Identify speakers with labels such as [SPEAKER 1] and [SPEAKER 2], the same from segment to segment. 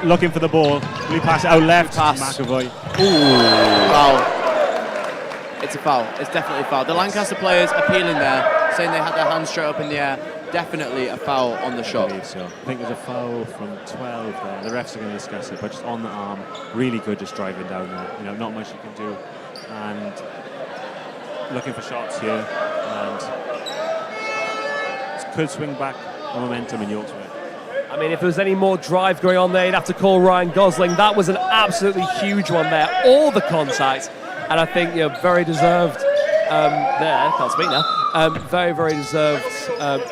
[SPEAKER 1] looking for the ball. Will he pass it out left? McAvoy.
[SPEAKER 2] Ooh. Foul. It's a foul. It's definitely a foul. The Lancaster players appealing there, saying they had their hands straight up in the air. Definitely a foul on the shot.
[SPEAKER 1] I believe so. I think there's a foul from 12 there. The refs are going to discuss it, but just on the arm, really good, just driving down there. You know, not much you can do. And looking for shots here, and could swing back the momentum in York's way.
[SPEAKER 3] I mean, if there was any more drive going on there, you'd have to call Ryan Gosling. That was an absolutely huge one there. All the contact, and I think very deserved. There, can't speak now. Very, very deserved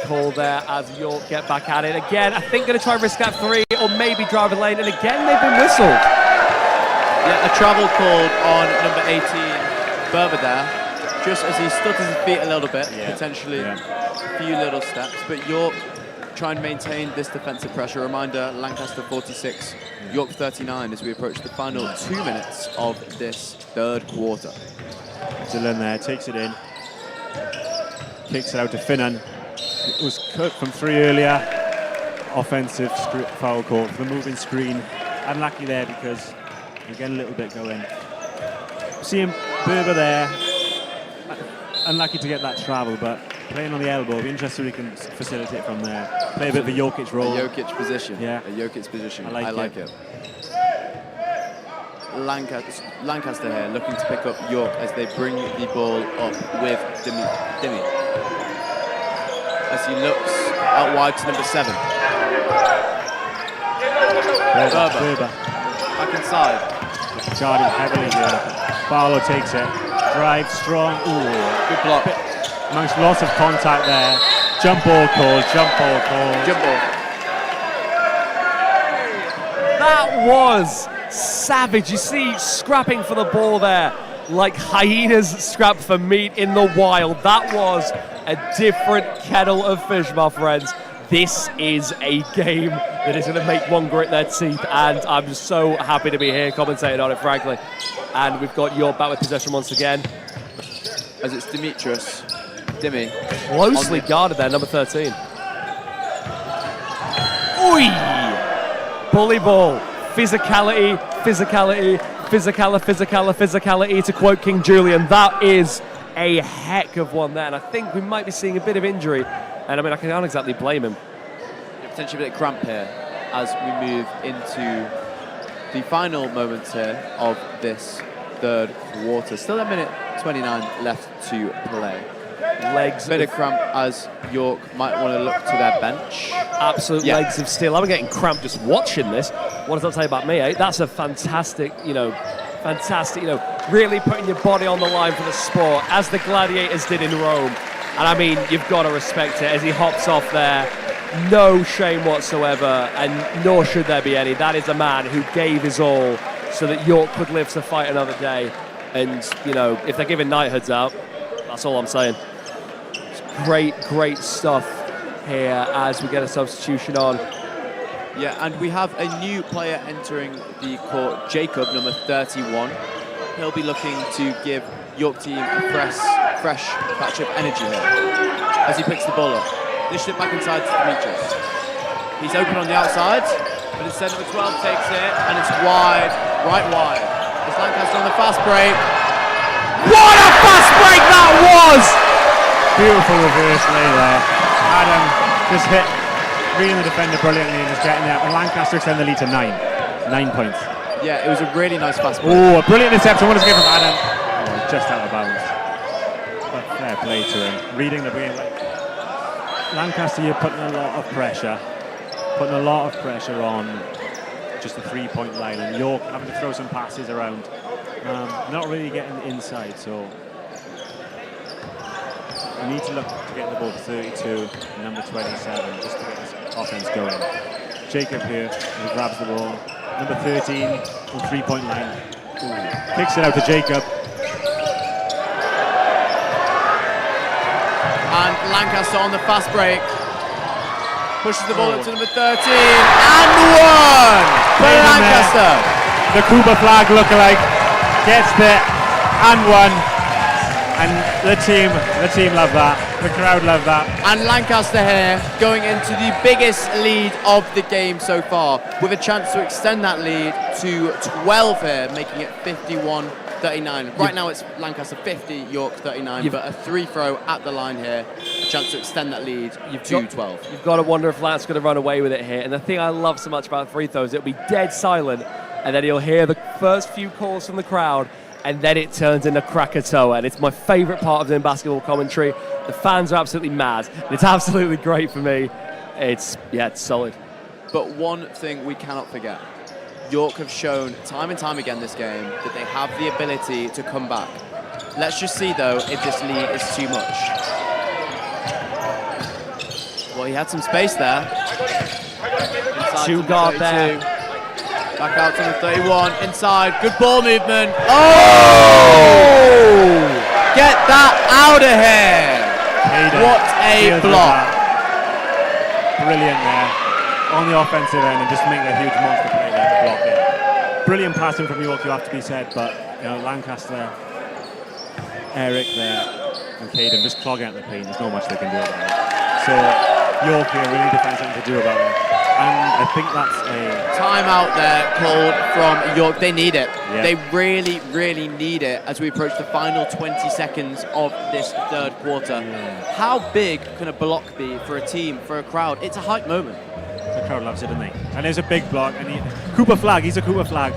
[SPEAKER 3] call there as York get back at it again. I think going to try and risk that 3 or maybe drive a lane, and again they've been whistled.
[SPEAKER 2] Yeah, a travel called on number 18, Berber there, just as he stutters his feet a little bit, potentially a few little steps, but York try and maintain this defensive pressure. Reminder, Lancaster 46, York 39 as we approach the final 2 minutes of this third quarter.
[SPEAKER 1] Dylan there, takes it in, kicks it out to Finnan. It was cut from 3 earlier. Offensive foul call for the moving screen. Unlucky there because we get a little bit going. Seeing Berber there, unlucky to get that travel, but playing on the elbow, be interested if he can facilitate from there. Play a bit of a Jokic role.
[SPEAKER 2] A Jokic position.
[SPEAKER 1] Yeah.
[SPEAKER 2] A Jokic position.
[SPEAKER 1] I like it.
[SPEAKER 2] Lancaster here looking to pick up York as they bring the ball up with Dimi. As he looks out wide to number 7.
[SPEAKER 1] Berber.
[SPEAKER 2] Back inside.
[SPEAKER 1] Guarded heavily here. Barlow takes it. Drive strong. Ooh.
[SPEAKER 2] Good block.
[SPEAKER 1] Amongst lots of contact there. Jump ball call.
[SPEAKER 2] Jump ball.
[SPEAKER 3] That was savage. You see, scrapping for the ball there like hyenas scrap for meat in the wild. That was a different kettle of fish, my friends. This is a game that is going to make one grit their teeth, and I'm just so happy to be here commentating on it, frankly. And we've got York back with possession once again.
[SPEAKER 2] As it's Dimitrios. Dimi.
[SPEAKER 3] Closely guarded there, number 13. Oi! Bully ball. Physicality, to quote King Julian. That is a heck of one there, and I think we might be seeing a bit of injury. And I mean, I can't exactly blame him.
[SPEAKER 2] Potentially a bit of cramp here as we move into the final moments here of this third quarter. Still a minute 29 left to play.
[SPEAKER 3] Legs.
[SPEAKER 2] Bit of cramp as York might want to look to their bench.
[SPEAKER 3] Absolute legs of steel. I'm getting cramped just watching this. What does that say about me, eh? That's a fantastic, really putting your body on the line for the sport, as the gladiators did in Rome. And I mean, you've got to respect it as he hops off there. No shame whatsoever, and nor should there be any. That is a man who gave his all so that York could live to fight another day. And, if they're giving knighthoods out, that's all I'm saying. It's great stuff here as we get a substitution on.
[SPEAKER 2] Yeah, and we have a new player entering the court, Jacob, number 31. He'll be looking to give York team a fresh patch of energy here as he picks the ball up. Dished it back inside to Demetrius. He's open on the outside, but instead number 12 takes it, and it's wide, right wide. It's Lancaster on the fast break.
[SPEAKER 3] What a fast break that was!
[SPEAKER 1] Beautiful reverse lay there. Adam just reading the defender brilliantly and just getting there. And Lancaster extend the lead to 9 points.
[SPEAKER 2] Yeah, it was a really nice fast break.
[SPEAKER 1] Oh, a brilliant interception. What is it from Adam? Oh, just out of bounds. But fair play to him. Reading the game. Lancaster, you're putting a lot of pressure. On just the 3-point line, and York having to throw some passes around. Not really getting inside, so we need to look to get the ball to 32, number 27, just to get this offense going. Jacob here, who grabs the ball. Number 13 on 3-point line. Ooh. Kicks it out to Jacob.
[SPEAKER 2] And Lancaster on the fast break. Pushes the ball up to number 13 and 1 for Lancaster.
[SPEAKER 1] The Cuba flag lookalike gets there and 1. And the team love that. The crowd love that.
[SPEAKER 2] And Lancaster here going into the biggest lead of the game so far, with a chance to extend that lead to 12 here, making it 51-39. Right now it's Lancaster 50, York 39, but a 3-throw at the line here, a chance to extend that lead to 12.
[SPEAKER 3] You've got to wonder if Lance going to run away with it here. And the thing I love so much about free throws, it'll be dead silent, and then you'll hear the first few calls from the crowd, and then it turns into Krakatoa. And it's my favourite part of doing basketball commentary. The fans are absolutely mad. And it's absolutely great for me. It's solid.
[SPEAKER 2] But one thing we cannot forget, York have shown time and time again this game that they have the ability to come back. Let's just see, though, if this lead is too much. Well, he had some space there. Inside
[SPEAKER 3] Two
[SPEAKER 2] to
[SPEAKER 3] guard
[SPEAKER 2] 32.
[SPEAKER 3] there.
[SPEAKER 2] Back out to the 31. Inside. Good ball movement. Oh! Get that out of here. What a block.
[SPEAKER 1] Brilliant there on the offensive end, and just make a huge monster play there to block it. Brilliant passing from York, you have to be said, but Lancaster, Eric there, and Caden just clogging at the paint. There's not much they can do about it. So York here really need to find something to do about it. And I think that's a
[SPEAKER 2] timeout there called from York. They need it.
[SPEAKER 1] Yeah.
[SPEAKER 2] They really, really need it as we approach the final 20 seconds of this third quarter.
[SPEAKER 1] Yeah.
[SPEAKER 2] How big can a block be for a team, for a crowd? It's a hype moment.
[SPEAKER 1] the crowd loves it, doesn't they? And there's a big block, and Cooper flag. He's a Cooper flag,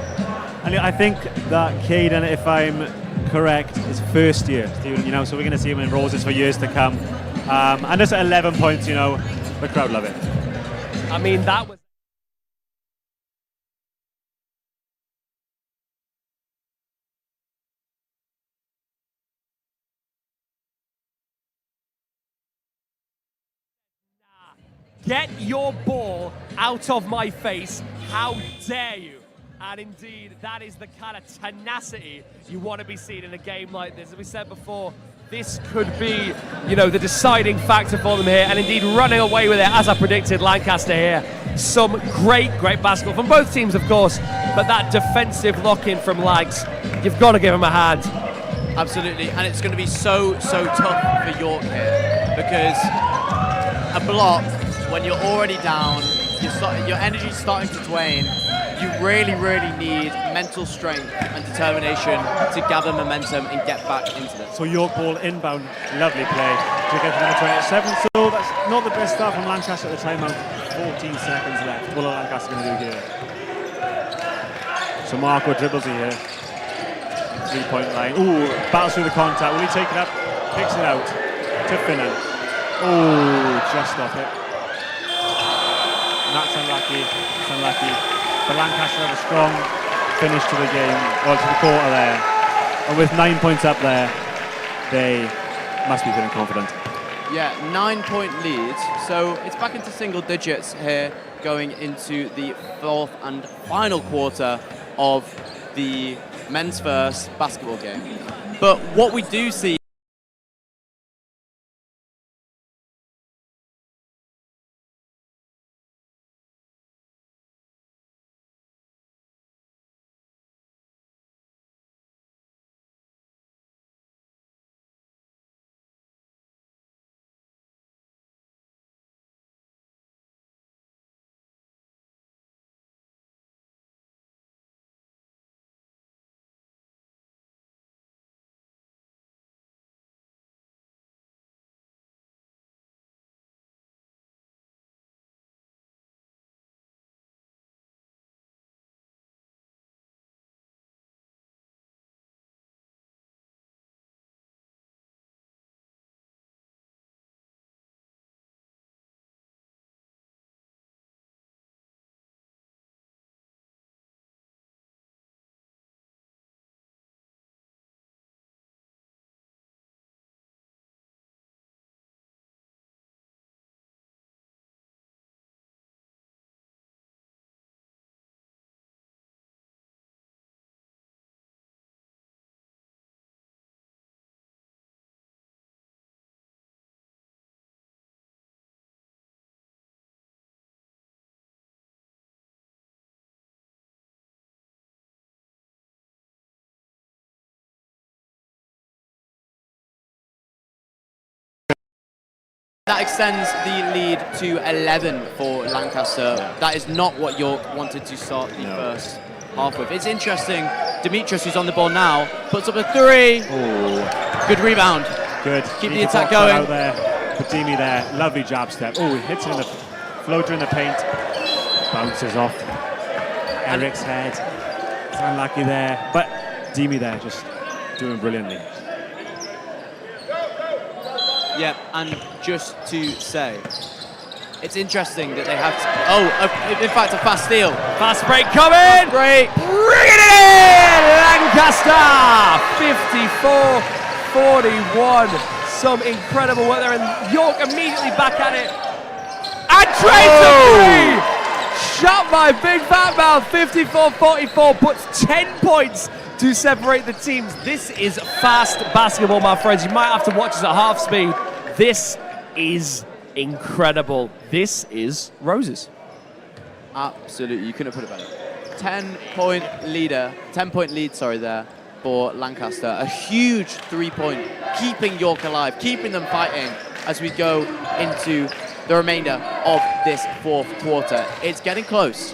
[SPEAKER 1] and I think that Caden, if I'm correct, is first year, Stephen. So we're going to see him in roses for years to come. And just at 11 points, the crowd love it.
[SPEAKER 3] I mean, that was... Get your ball out of my face. How dare you? And indeed, that is the kind of tenacity you want to be seeing in a game like this. As we said before, this could be, the deciding factor for them here. And indeed, running away with it, as I predicted, Lancaster here. Some great basketball from both teams, of course. But that defensive lock-in from Lags, you've got to give them a hand.
[SPEAKER 2] Absolutely, and it's going to be so tough for York here, because a block, when you're already down, your energy's starting to wane, you really need mental strength and determination to gather momentum and get back into this.
[SPEAKER 1] So York ball inbound, lovely play to get to number 27. So that's not the best start from Lancaster at the timeout. 14 seconds left. What are Lancaster going to do here? So Marco dribbles here. 3-point line. Ooh, battles through the contact. Will he take it up? Kicks it out to Finnan. Oh, just off it. And that's unlucky. It's unlucky. But Lancaster have a strong finish to the game, or to the quarter there. And with 9 points up there, they must be feeling confident.
[SPEAKER 2] Yeah, 9-point lead. So it's back into single digits here, going into the fourth and final quarter of the men's first basketball game. But what we do see that extends the lead to 11 for Lancaster.
[SPEAKER 1] Yeah.
[SPEAKER 2] That is not what York wanted to start the first half with. It's interesting, Demetrius, who's on the ball now, puts up a 3.
[SPEAKER 1] Oh,
[SPEAKER 2] Good rebound.
[SPEAKER 1] good.
[SPEAKER 2] Keep the
[SPEAKER 1] Needs
[SPEAKER 2] attack
[SPEAKER 1] to block that
[SPEAKER 2] going.
[SPEAKER 1] out there. Padimi there, lovely jab step. Oh, he hits it in the floater in the paint. Bounces off Eric's head. It's unlucky there, but Dimi there just doing brilliantly.
[SPEAKER 2] Yep, and just to say, it's interesting that they have to, in fact, a fast steal.
[SPEAKER 3] Fast break coming!
[SPEAKER 2] Great.
[SPEAKER 3] Bringing it in! Lancaster! 54-41. Some incredible work there, and York immediately back at it. And trades a 3! Shot by Big Fat Mouth. 54-44 puts 10 points to separate the teams. This is fast basketball, my friends. You might have to watch this at half speed. This is incredible. This is Roses.
[SPEAKER 2] Absolutely, you couldn't have put it better. 10-point lead, there for Lancaster. A huge 3-point, keeping York alive, keeping them fighting as we go into the remainder of this fourth quarter. It's getting close.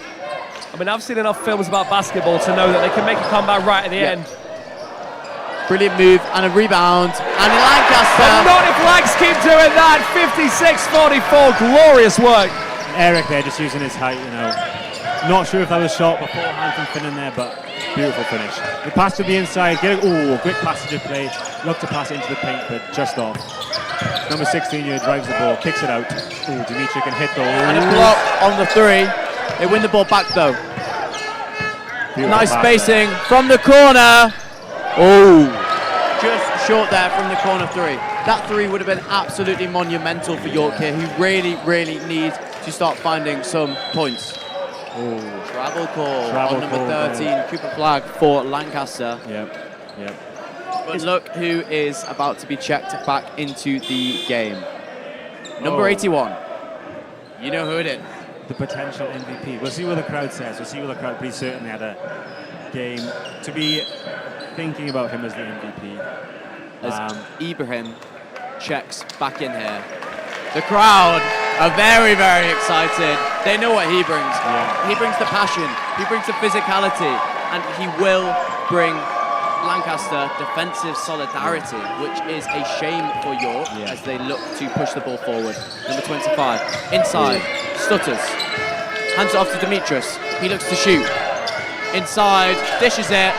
[SPEAKER 3] I mean, I've seen enough films about basketball to know that they can make a comeback right at the end.
[SPEAKER 2] Brilliant move and a rebound. And in Lancaster.
[SPEAKER 3] But not if Lancs keep doing that. 56-44, glorious work.
[SPEAKER 1] Eric there just using his height, you know. Not sure if that was shot beforehand from Finn in there, but beautiful finish. The pass to the inside, quick passage of play. Look to pass it into the paint, but just off. Number 16 here drives the ball, kicks it out. Dimitri can hit those.
[SPEAKER 2] And a block on the 3. They win the ball back though.
[SPEAKER 1] Beautiful
[SPEAKER 2] nice
[SPEAKER 1] pass
[SPEAKER 2] spacing from the corner. Just short there from the corner 3. That 3 would have been absolutely monumental for York here, who really need to start finding some points. Travel call on number 13, Cooper Flag for Lancaster.
[SPEAKER 1] Yep.
[SPEAKER 2] But look who is about to be checked back into the game. Number 81. You know who it is.
[SPEAKER 1] The potential MVP. We'll see what the crowd says. We'll see what the crowd pretty certainly had a game to be thinking about him as the MVP.
[SPEAKER 2] As Ibrahim checks back in here. The crowd are very excited. They know what he brings.
[SPEAKER 1] Yeah.
[SPEAKER 2] He brings the passion, he brings the physicality, and he will bring Lancaster defensive solidarity, which is a shame for York as they look to push the ball forward. Number 25, inside, stutters, hands it off to Demetrius. He looks to shoot. Inside, dishes it,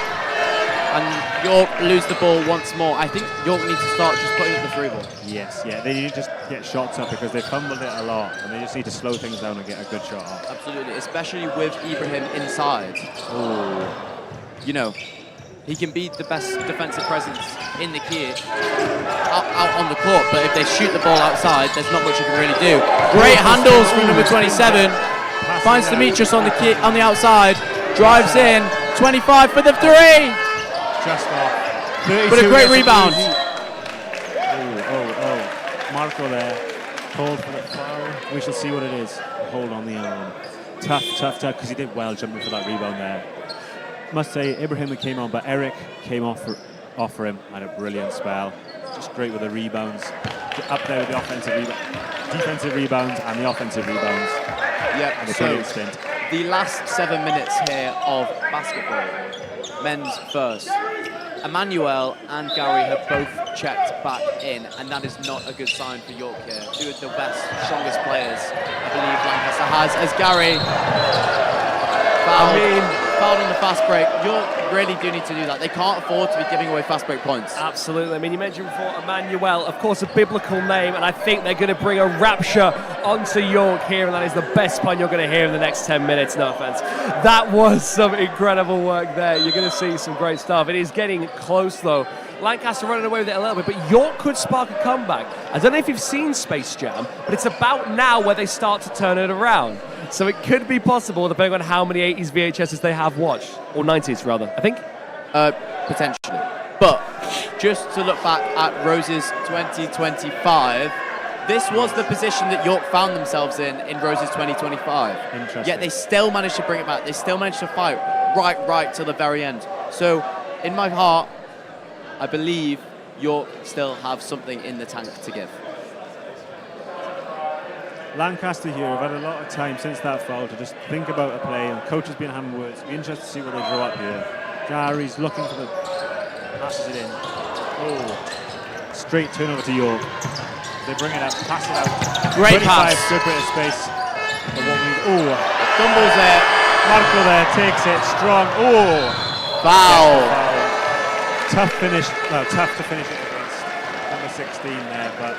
[SPEAKER 2] and York lose the ball once more. I think York needs to start just putting up the 3 ball.
[SPEAKER 1] Yes, they need to just get shots up because they fumbled it a lot, and they just need to slow things down and get a good shot off.
[SPEAKER 2] Absolutely, especially with Ibrahim inside. You know, he can be the best defensive presence in the key out on the court, but if they shoot the ball outside, there's not much you can really do. Great handles from number 27. Finds Demetrius on the outside, drives in, 25 for the 3.
[SPEAKER 1] Just off.
[SPEAKER 2] But a great rebound.
[SPEAKER 1] Marco there, called for the foul. We shall see what it is. A hold on the arm. Tough, because he did well jumping for that rebound there. Must say, Ibrahim came on, but Eric came off for him. Had a brilliant spell. Just great with the rebounds. Up there with the defensive rebounds and the offensive rebounds.
[SPEAKER 2] Yep,
[SPEAKER 1] and a brilliant stint.
[SPEAKER 2] The last 7 minutes here of basketball. Men's first. Emmanuel and Gary have both checked back in, and that is not a good sign for York here. 2 of the best, strongest players I believe Lancaster has, as Gary fouled on the fast break. York really do need to do that. They can't afford to be giving away fast break points.
[SPEAKER 3] Absolutely. I mean, you mentioned before Emmanuel, of course, a biblical name, and I think they're going to bring a rapture onto York here, and that is the best pun you're going to hear in the next 10 minutes. No offense. That was some incredible work there. You're going to see some great stuff. It is getting close, though. Lancaster running away with it a little bit, but York could spark a comeback. I don't know if you've seen Space Jam, but it's about now where they start to turn it around. So it could be possible, depending on how many 80s VHSs they have watched, or 90s rather, I think.
[SPEAKER 2] Potentially. But just to look back at Roses 2025, this was the position that York found themselves in Roses 2025.
[SPEAKER 1] Interesting.
[SPEAKER 2] Yet they still managed to bring it back. They still managed to fight right till the very end. So in my heart, I believe York still have something in the tank to give.
[SPEAKER 1] Lancaster here have had a lot of time since that foul to just think about a play, and the coach has been having words. It'll be interesting to see what they draw up here. Gary's looking for the... passes it in. Oh, straight turnover to York. They bring it up, pass it out.
[SPEAKER 2] Great pass.
[SPEAKER 1] Good bit of space.
[SPEAKER 2] Fumbles there.
[SPEAKER 1] Marco there takes it, strong.
[SPEAKER 2] Foul.
[SPEAKER 1] Tough finish, well, tough to finish it against number 16 there, but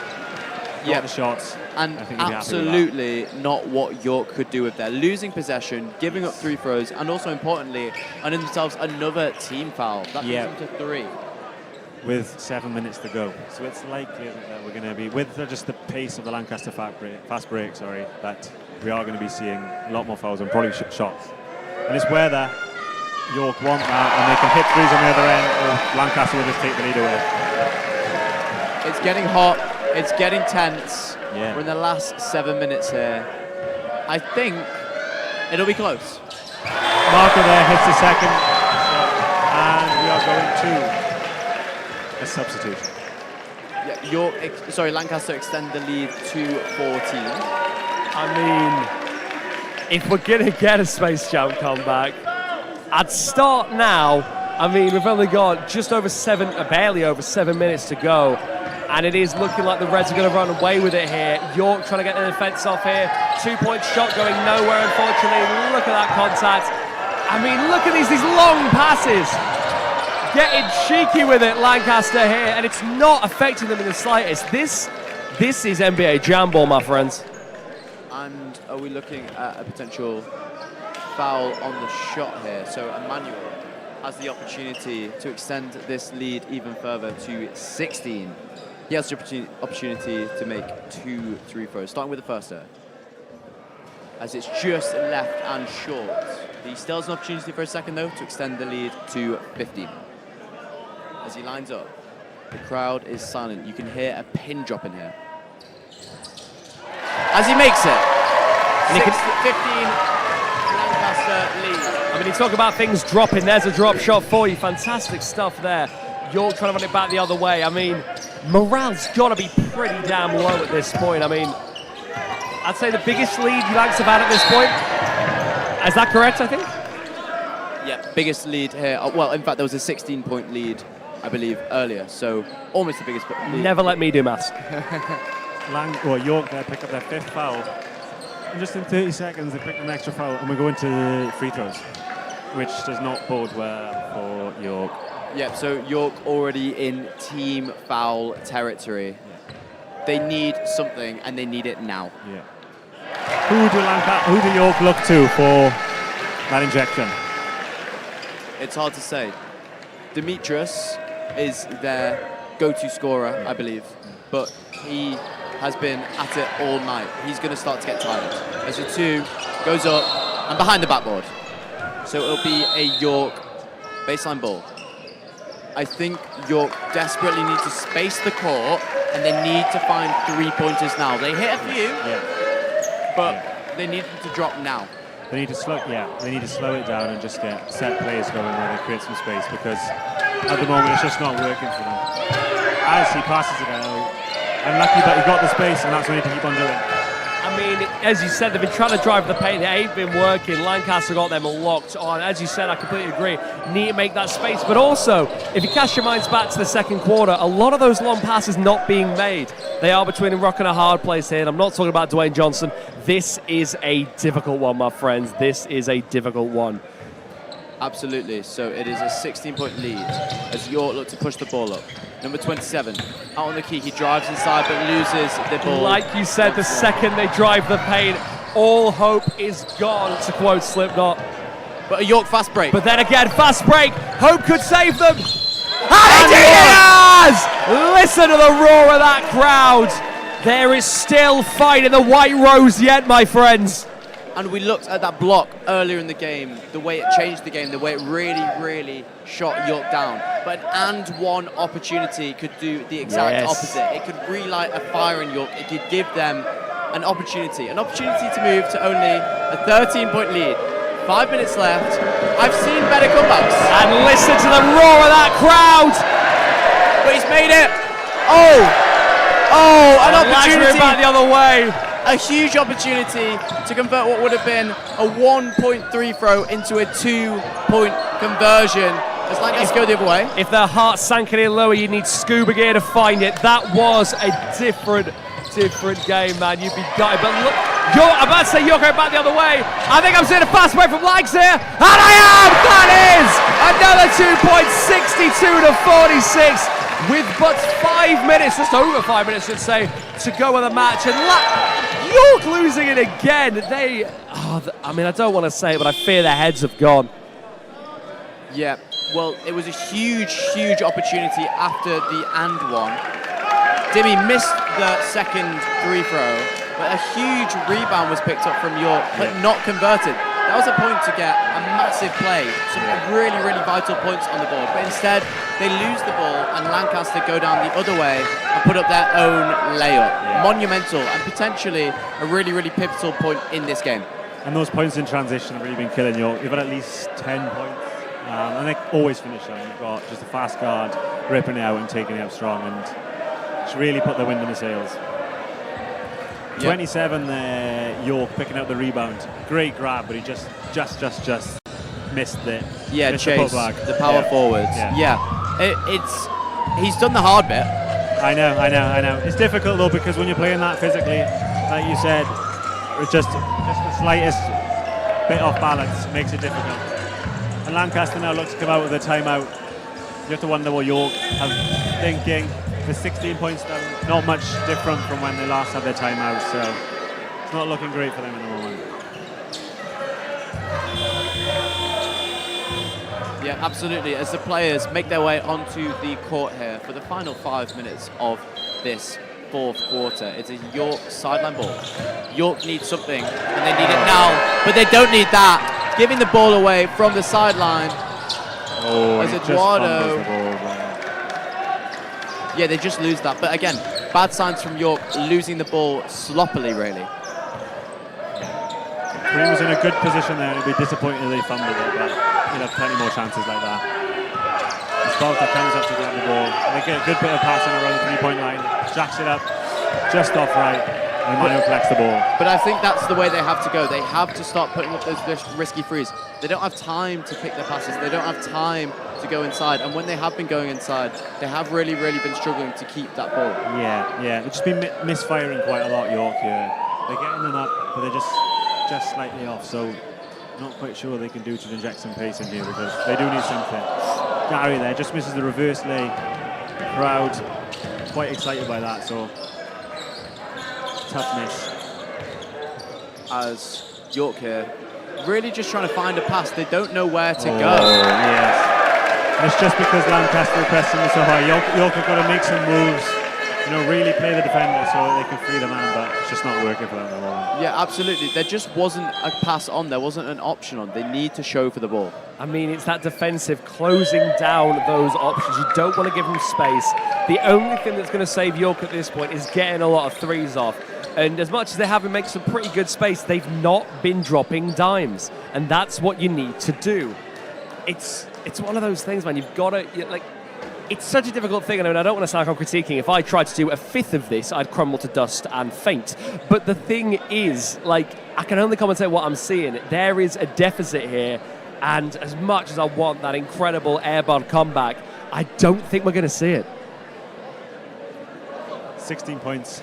[SPEAKER 1] got the shots.
[SPEAKER 2] And
[SPEAKER 1] I think he'll be happy with
[SPEAKER 2] absolutely not what York could do with their losing possession, giving up 3 throws, and also importantly, earning themselves another team foul. That brings them to 3.
[SPEAKER 1] With 7 minutes to go. So it's likely that we're going to be, with just the pace of the Lancaster fast break, that we are going to be seeing a lot more fouls and probably shots. And it's whether York want that and they can hit threes on the other end, or Lancaster will just take the lead away.
[SPEAKER 2] It's getting hot. It's getting tense.
[SPEAKER 1] Yeah.
[SPEAKER 2] We're in the last 7 minutes here. I think it'll be close.
[SPEAKER 1] Marco there hits the second, and we are going to a substitution.
[SPEAKER 2] Yeah, Lancaster extend the lead to 14.
[SPEAKER 3] I mean, if we're going to get a Space Jam comeback, I'd start now. I mean, we've only got just over barely over 7 minutes to go, and it is looking like the Reds are going to run away with it here. York trying to get the defense off here. 2-point shot going nowhere, unfortunately. Look at that contact. I mean, look at these long passes. Getting cheeky with it, Lancaster here, and it's not affecting them in the slightest. This is NBA Jam ball, my friends.
[SPEAKER 2] And are we looking at a potential foul on the shot here? So Emmanuel has the opportunity to extend this lead even further to 16. He has the opportunity to make 2 3 throws, starting with the first there. As it's just left and short. He still has an opportunity for a second, though, to extend the lead to 15. As he lines up, the crowd is silent. You can hear a pin drop in here. As he makes it, 15, Lancaster lead.
[SPEAKER 3] I mean, you talk about things dropping. There's a drop shot for you. Fantastic stuff there. York trying to run it back the other way. I mean, morale's got to be pretty damn low at this point. I mean, I'd say the biggest lead Yanks have had at this point. Is that correct, I think?
[SPEAKER 2] Yeah, biggest lead here. Well, in fact, there was a 16-point lead, I believe, earlier. So almost the biggest lead.
[SPEAKER 3] Never let me do maths.
[SPEAKER 1] York there pick up their 5th foul. And just in 30 seconds, they pick an extra foul, and we go into free throws, which does not bode well for York.
[SPEAKER 2] Yeah, so York already in team foul territory. Yeah. They need something, and they need it now.
[SPEAKER 1] Yeah. Who do York look to for that injection?
[SPEAKER 2] It's hard to say. Demetrius is their go-to scorer, I believe, but he has been at it all night. He's going to start to get tired. As a 2 goes up and behind the backboard. So it'll be a York baseline ball. I think York desperately need to space the court, and they need to find 3-pointers now. They hit a few, but they need them to drop now.
[SPEAKER 1] They need to slow it down and just get set plays going where they create some space, because at the moment it's just not working for them. As he passes it out, unlucky, but he got the space, and that's what they need to keep on doing.
[SPEAKER 3] I mean, as you said, they've been trying to drive the paint. They ain't been working. Lancaster got them locked on. As you said, I completely agree. Need to make that space. But also, if you cast your minds back to the second quarter, a lot of those long passes not being made. They are between a rock and a hard place here. And I'm not talking about Dwayne Johnson. This is a difficult one, my friends. This is a difficult one.
[SPEAKER 2] Absolutely. So it is a 16-point lead as York look to push the ball up. Number 27, out on the key. He drives inside but loses the ball.
[SPEAKER 3] Like you said, the second they drive the paint, all hope is gone, to quote Slipknot.
[SPEAKER 2] But a York fast break.
[SPEAKER 3] But then again, fast break. Hope could save them. And it has! Listen to the roar of that crowd. There is still fight in the White Rose yet, my friends.
[SPEAKER 2] And we looked at that block earlier in the game, the way it changed the game, the way it really, really shot York down. But an and one opportunity could do the exact opposite. It could relight a fire in York. It could give them an opportunity to move to only a 13-point lead. 5 minutes left. I've seen better comebacks.
[SPEAKER 3] And listen to the roar of that crowd.
[SPEAKER 2] But he's made it. An opportunity.
[SPEAKER 3] Back the other way.
[SPEAKER 2] a huge opportunity to convert what would have been a 1-point free throw into a 2-point conversion. As Lancaster go the other way.
[SPEAKER 3] If their heart sank any lower, you need scuba gear to find it. That was a different game, man. You'd be gutted. But look, I'm about to say York going back the other way. I think I'm seeing a fast break from Lags here. And I am! That is another 2 points, 62-46. With but 5 minutes, just over 5 minutes, should say, to go in the match. And York losing it again. I mean, I don't want to say it, but I fear their heads have gone.
[SPEAKER 2] Yeah, well, it was a huge opportunity after the and one. Dimmy missed the second free throw, but a huge rebound was picked up from York, but not converted. That was a point to get a massive play, some really vital points on the board. But instead, they lose the ball, and Lancaster go down the other way and put up their own layup. Yeah. Monumental, and potentially a really pivotal point in this game.
[SPEAKER 1] And those points in transition have really been killing York. You've got at least 10 points. And they always finish on. You've got just a fast guard ripping it out and taking it up strong, and it's really put the wind in the sails. 27 there, York picking out the rebound. Great grab, but he just missed the
[SPEAKER 2] Chase, the power forwards. He's done the hard bit.
[SPEAKER 1] I know. It's difficult though, because when you're playing that physically, like you said, just the slightest bit off balance makes it difficult. And Lancaster now looks to come out with a timeout. You have to wonder what York are thinking. The 16 points down, not much different from when they last had their timeout, so it's not looking great for them at the moment.
[SPEAKER 2] Yeah, absolutely. As the players make their way onto the court here for the final 5 minutes of this fourth quarter, it's a York sideline ball. York needs something, and they need it now, but they don't need that. Giving the ball away from the sideline as Eduardo. Yeah, they just lose that. But again, bad signs from York, losing the ball sloppily, really.
[SPEAKER 1] Kareem was in a good position there, and it'd be disappointing if they fumbled it, but he'll have plenty more chances like that. Spalter comes up to grab the ball. They get a good bit of passing around the three-point line, jacks it up, just off right, and Manu collects the ball.
[SPEAKER 2] But I think that's the way they have to go. They have to start putting up those risky threes. They don't have time to pick their passes. They don't have time to go inside. And when they have been going inside, they have really been struggling to keep that ball.
[SPEAKER 1] Yeah. They've just been misfiring quite a lot, York, here. They're getting them up, but they're just slightly off. So not quite sure what they can do to inject some pace in here, because they do need something. Gary there just misses the reverse lay. Crowd quite excited by that, so tough miss.
[SPEAKER 2] As York here, really just trying to find a pass. They don't know where to go.
[SPEAKER 1] Yes. And it's just because Lancaster are pressing so high. York have got to make some moves, really play the defender so that they can free the man, but it's just not working for them at the moment.
[SPEAKER 2] Yeah, absolutely. There just wasn't a pass on. There wasn't an option on. They need to show for the ball.
[SPEAKER 3] I mean, it's that defensive closing down those options. You don't want to give them space. The only thing that's going to save York at this point is getting a lot of threes off. And as much as they have been making some pretty good space, they've not been dropping dimes. And that's what you need to do. It's one of those things, man. You've got to, it's such a difficult thing. And I don't want to sound like I'm critiquing. If I tried to do a fifth of this, I'd crumble to dust and faint. But the thing is, I can only commentate what I'm seeing. There is a deficit here. And as much as I want that incredible airborne comeback, I don't think we're going to see it.
[SPEAKER 1] 16 points.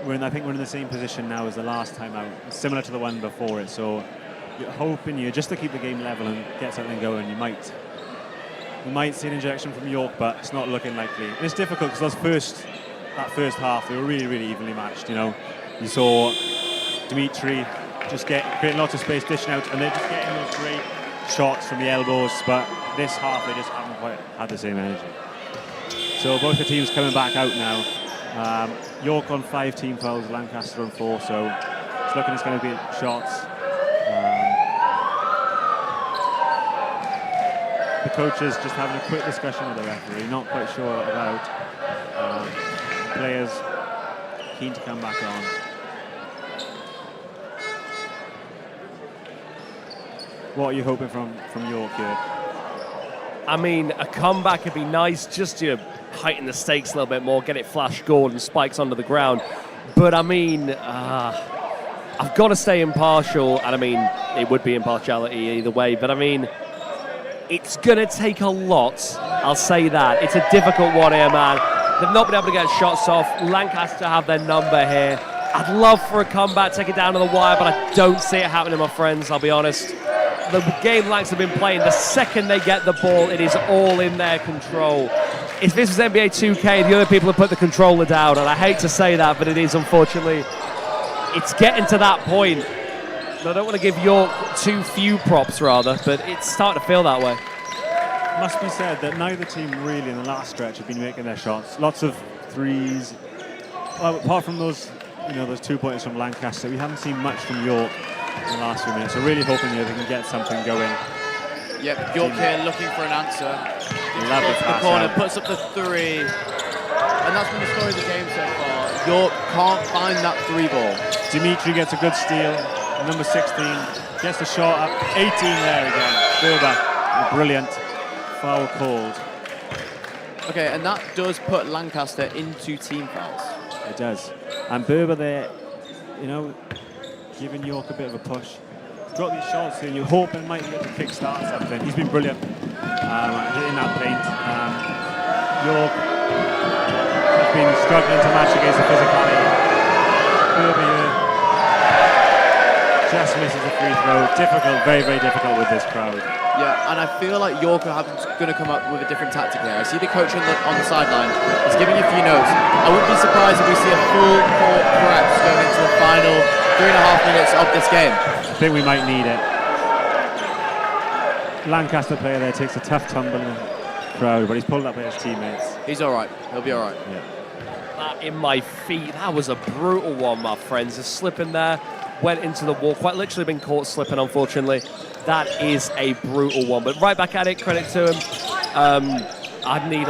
[SPEAKER 1] I think we're in the same position now as the last time out, similar to the one before it. So you're hoping just to keep the game level and get something going. You might see an injection from York, but it's not looking likely. And it's difficult because that first half, they were really evenly matched. You saw Dimitri just creating lots of space, dishing out, and they're just getting those great shots from the elbows. But this half, they just haven't quite had the same energy. So both the teams coming back out now. York on 5 team fouls, Lancaster on 4, so it's looking it's going to be shots. The coaches just having a quick discussion with the referee, not quite sure about players keen to come back on. What are you hoping from York here?
[SPEAKER 3] I mean, a comeback would be nice, just to heighten the stakes a little bit more, get it flash scored and spikes onto the ground. But I mean, I've got to stay impartial, and I mean, it would be impartiality either way, but I mean, it's going to take a lot, I'll say that. It's a difficult one here, man. They've not been able to get shots off. Lancaster have their number here. I'd love for a comeback, take it down to the wire, but I don't see it happening, my friends, I'll be honest. The game Lancs have been playing, the second they get the ball, it is all in their control. If this was NBA 2K, the other people have put the controller down, and I hate to say that, but it is, unfortunately. It's getting to that point. I don't want to give York too few props, rather, but it's starting to feel that way.
[SPEAKER 1] Must be said that neither team really in the last stretch have been making their shots. Lots of threes. Well, apart from those, those 2 pointers from Lancaster, we haven't seen much from York in the last few minutes. So really hoping they can get something going.
[SPEAKER 2] Yep, York here looking for an answer.
[SPEAKER 1] Lovely
[SPEAKER 2] to the
[SPEAKER 1] pass
[SPEAKER 2] corner,
[SPEAKER 1] out.
[SPEAKER 2] puts up the three. And that's been the story of the game so far. York can't find that three ball.
[SPEAKER 1] Dimitri gets a good steal. Number 16 gets the shot up. 18 there again. Berber, brilliant. Foul called.
[SPEAKER 2] Okay, and that does put Lancaster into team fouls.
[SPEAKER 1] It does. And Berber there, giving York a bit of a push. Drop these shots and you're hoping might be able to kick-start something. He's been brilliant in that paint. York has been struggling to match against the physicality. Berber here just misses a free throw. Difficult, very, very difficult with this crowd.
[SPEAKER 2] Yeah, and I feel like York are going to come up with a different tactic here. I see the coach on the sideline. He's giving a few notes. I wouldn't be surprised if we see a full court press going into the final 3.5 minutes of this game.
[SPEAKER 1] I think we might need it. Lancaster player there takes a tough tumble in the crowd, but he's pulled up by his teammates.
[SPEAKER 2] He's all right. He'll be all right.
[SPEAKER 1] Yeah.
[SPEAKER 3] That in my feet, that was a brutal one, my friends. A slip in there, went into the wall, quite literally been caught slipping, unfortunately. That is a brutal one, but right back at it, credit to him. I'd need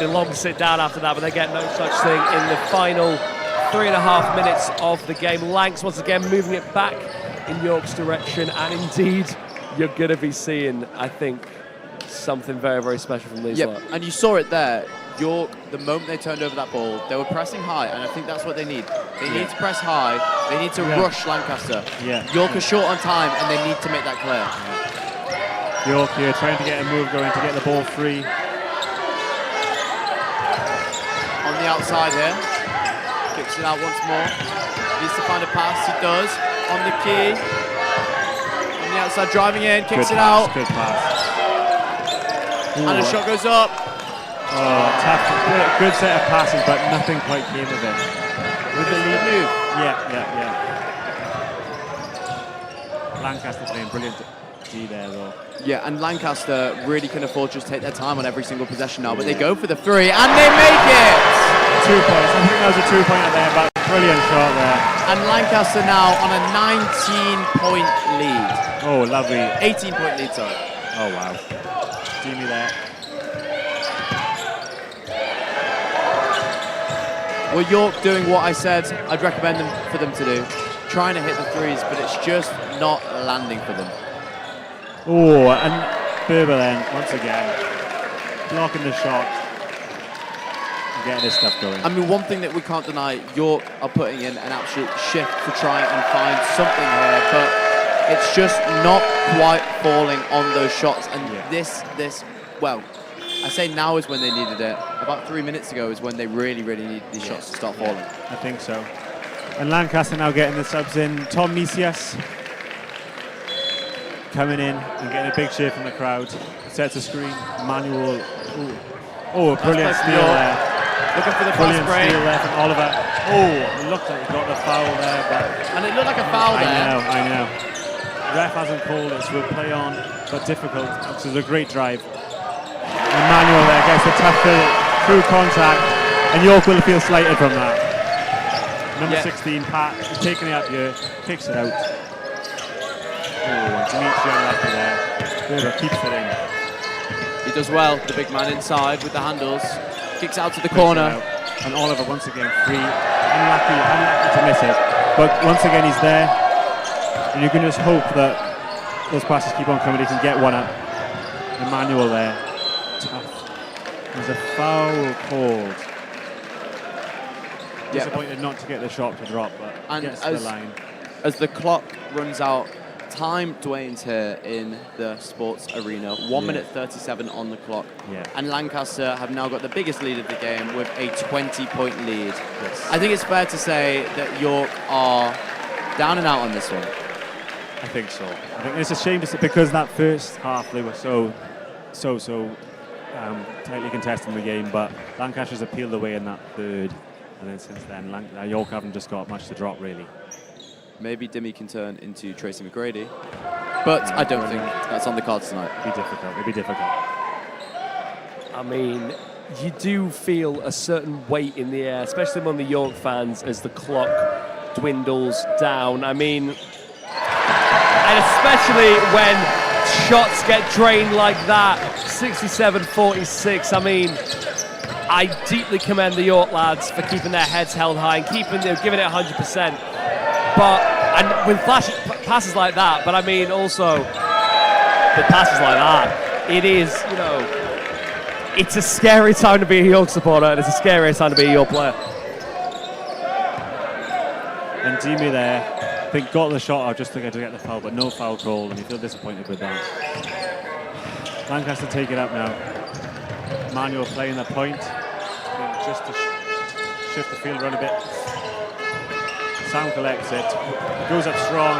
[SPEAKER 3] a long sit down after that, but they get no such thing in the final 3.5 minutes of the game. Lancs once again moving it back in York's direction, and indeed, you're going to be seeing, I think, something very, very special from these lot.
[SPEAKER 2] And you saw it there. York, the moment they turned over that ball, they were pressing high, and I think that's what they need. They need to press high. They need to rush Lancaster. York are short on time, and they need to make that clear.
[SPEAKER 1] York here trying to get a move going to get the ball free.
[SPEAKER 2] On the outside here. Kicks it out once more. Needs to find a pass. He does. On the key. On the outside, driving in. Kicks it out.
[SPEAKER 1] Good pass.
[SPEAKER 2] And the shot goes up.
[SPEAKER 1] Oh, tough. Good set of passes, but nothing quite came of it. With the lead move. Yeah. Lancaster playing brilliant D there, though.
[SPEAKER 2] Yeah, and Lancaster really can afford to just take their time on every single possession now, but they go for the three, and they make it!
[SPEAKER 1] 2 points. I think that was a 2-pointer there, but brilliant shot there.
[SPEAKER 2] And Lancaster now on a 19-point lead.
[SPEAKER 1] Oh, lovely.
[SPEAKER 2] 18-point lead, sorry.
[SPEAKER 1] Oh, wow. Jimmy there.
[SPEAKER 2] Well, York doing what I said I'd recommend for them to do. Trying to hit the threes, but it's just not landing for them.
[SPEAKER 1] Oh, and Berber then, once again, blocking the shot. Getting this stuff going.
[SPEAKER 2] I mean, one thing that we can't deny, York are putting in an absolute shift to try and find something here, but it's just not quite falling on those shots. And well, I say now is when they needed it. About 3 minutes ago is when they really, really needed these shots to start falling.
[SPEAKER 1] I think so. And Lancaster now getting the subs in. Tom Nisias coming in and getting a big cheer from the crowd. Sets a screen. Manuel. Oh, a brilliant steal there.
[SPEAKER 2] Looking for the
[SPEAKER 1] Brilliant
[SPEAKER 2] fast break.
[SPEAKER 1] steal there from Oliver. Oh, it looked like he got the foul there, but
[SPEAKER 2] And it looked like a foul there.
[SPEAKER 1] I know. Ref hasn't called it, so we'll play on, but difficult. This is a great drive. And Manuel there gets the tough fill through contact, and York will feel slighted from that. Number 16, Pat, is taking it up here, kicks it out. Oh, Dimitri unlucky there. Berber keeps it in.
[SPEAKER 2] He does well, the big man inside with the handles. Kicks out to the corner.
[SPEAKER 1] And Oliver once again free. Unlucky to miss it. But once again he's there. And you can just hope that those passes keep on coming. He can get one up. Emmanuel there. Tough. There's a foul called. Disappointed not to get the shot to drop, but
[SPEAKER 2] And
[SPEAKER 1] gets to the line.
[SPEAKER 2] As the clock runs out, time Dwayne's here in the sports arena. 1 minute 37 on the clock.
[SPEAKER 1] Yeah.
[SPEAKER 2] And Lancaster have now got the biggest lead of the game with a 20-point lead.
[SPEAKER 1] Yes.
[SPEAKER 2] I think it's fair to say that York are down and out on this one.
[SPEAKER 1] I think so. I think it's a shame to see, because that first half they were so tightly contesting the game, but Lancaster's peeled away in that third, and then since then York haven't just got much to drop really.
[SPEAKER 2] Maybe Dimmy can turn into Tracy McGrady, but I don't think that's on the cards tonight.
[SPEAKER 1] It'd be difficult.
[SPEAKER 3] I mean, you do feel a certain weight in the air, especially among the York fans, as the clock dwindles down. I mean, and especially when shots get drained like that, 67-46. I mean, I deeply commend the York lads for keeping their heads held high and giving it 100%. And with passes like that, but I mean also with passes like that, it is, it's a scary time to be a York supporter, and it's a scary time to be a York player.
[SPEAKER 1] And Dimi there, I think got the shot out just to get the foul, but no foul call, and you feel disappointed with that. Lancaster take it up now. Manuel playing the point, just to shift the field around a bit. Sam collects it, goes up strong.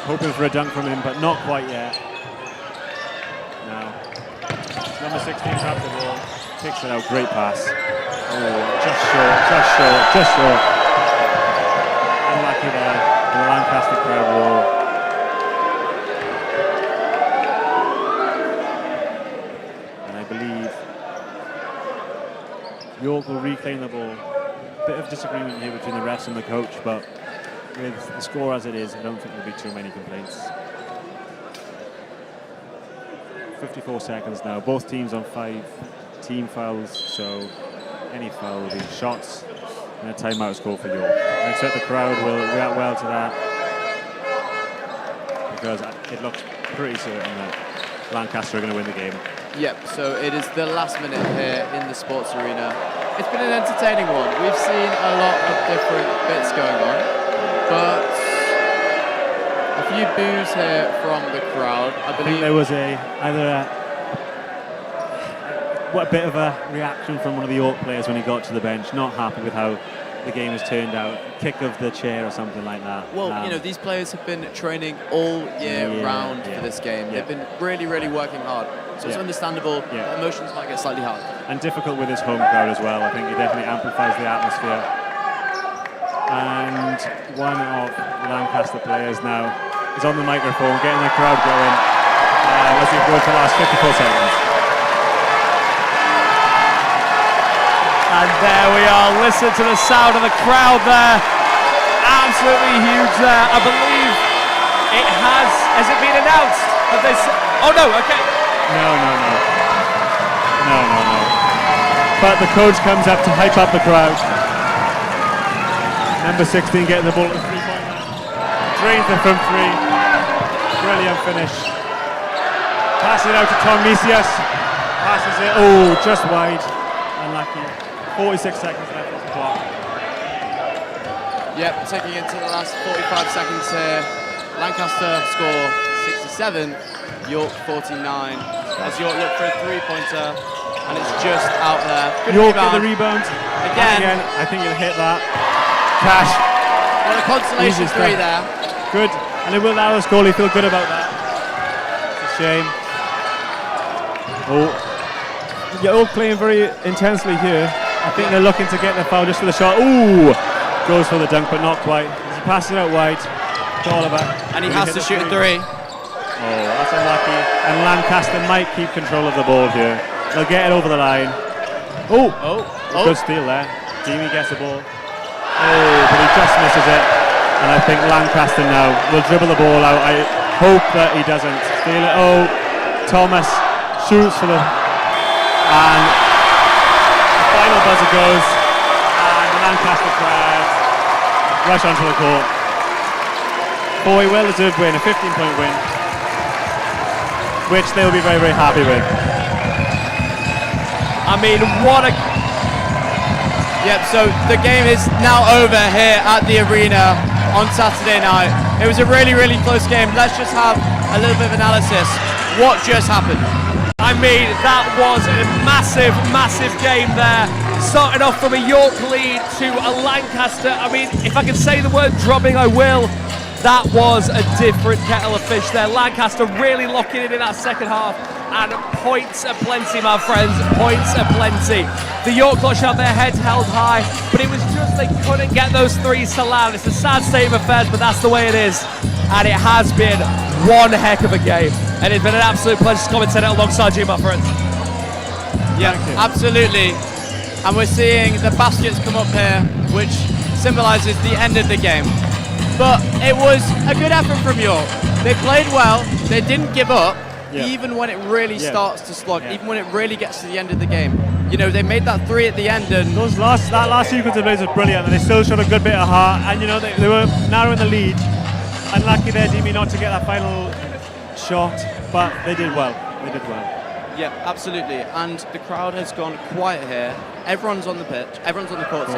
[SPEAKER 1] Hoping for a dunk from him, but not quite yet. Now, number 16 grabs the ball, kicks it out, great pass. Just short. Unlucky there, the Lancaster crowd roar. And I believe York will reclaim the ball. Bit of disagreement here between the refs and the coach, but with the score as it is, I don't think there'll be too many complaints. 54 seconds now, both teams on 5 team fouls, so any foul will be shots, and a timeout is called for York. I expect the crowd will react well to that, because it looks pretty certain that Lancaster are going to win the game.
[SPEAKER 2] Yep, so it is the last minute here in the sports arena. It's been an entertaining one. We've seen a lot of different bits going on, but a few boos here from the crowd. I believe
[SPEAKER 1] there was either a bit of a reaction from one of the York players when he got to the bench, not happy with how the game has turned out, kick of the chair or something like that.
[SPEAKER 2] Well, these players have been training all year round for this game. They've been really, really working hard. So it's understandable that emotions might get slightly high.
[SPEAKER 1] And difficult with his home crowd as well. I think it definitely amplifies the atmosphere. And one of the Lancaster players now is on the microphone, getting the crowd going as we go for the last 54 seconds.
[SPEAKER 3] And there we are, listen to the sound of the crowd there. Absolutely huge there. I believe has it been announced that this, oh no, okay.
[SPEAKER 1] No. But the coach comes up to hype up the crowd. Number 16 getting the ball at the 3-point line. Drains it from 3. Brilliant finish. Passes it out to Tom Mesias. Passes it, just wide. Unlucky. 46 seconds left on the clock.
[SPEAKER 2] Yep, taking it to the last 45 seconds here. Lancaster score 67, York 49. As York look for a 3-pointer, and it's just out there. Good
[SPEAKER 1] York
[SPEAKER 2] rebound.
[SPEAKER 1] get the rebound. Again, I think he'll hit that. Cash.
[SPEAKER 2] Well, a consolation 3 there.
[SPEAKER 1] Good, and it will allow us goalie feel good about that. It's a shame. York playing very intensely here. I think they're looking to get the foul just for the shot. Goes for the dunk, but not quite. He passes it out wide to Oliver.
[SPEAKER 2] And he has to shoot a 3.
[SPEAKER 1] That's unlucky. And Lancaster might keep control of the ball here. They'll get it over the line. Good steal there. Dimi gets the ball. But he just misses it. And I think Lancaster now will dribble the ball out. I hope that he doesn't steal it. Thomas shoots for the... And the final buzzer goes. And the Lancaster crowd rush onto the court. For a well-deserved win, a 15-point win, which they'll be very, very happy with.
[SPEAKER 3] I mean, what a
[SPEAKER 2] Yep, so the game is now over here at the arena on Saturday night. It was a really, really close game. Let's just have a little bit of analysis. What just happened?
[SPEAKER 3] I mean, that was a massive, massive game there. Starting off from a York lead to a Lancaster. I mean, if I can say the word drubbing, I will. That was a different kettle of fish there. Lancaster really locking it in that second half. And points aplenty, my friends, points aplenty. The York lot had their heads held high, but it was just they couldn't get those threes to land. It's a sad state of affairs, but that's the way it is. And it has been one heck of a game. And it's been an absolute pleasure to commentate it alongside you, my friends.
[SPEAKER 2] Yeah, absolutely. And we're seeing the baskets come up here, which symbolises the end of the game. But it was a good effort from York. They played well, they didn't give up, even when it really starts to slog, even when it really gets to the end of the game. You know, they made that three at the end, and
[SPEAKER 1] that last sequence of plays was brilliant, and they still showed a good bit of heart, and you know, they were narrowing the lead. Unlucky there, Dimi, not to get that final shot, but they did well. They did well.
[SPEAKER 2] Yeah, absolutely. And the crowd has gone quiet here. Everyone's on the pitch, everyone's on the court.